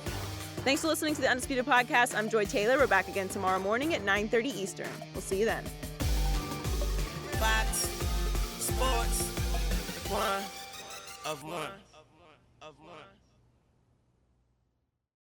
Thanks for listening to the Undisputed Podcast. I'm Joy Taylor. We're back again tomorrow morning at 9:30 Eastern. We'll see you then. Fox Sports 1 of 1.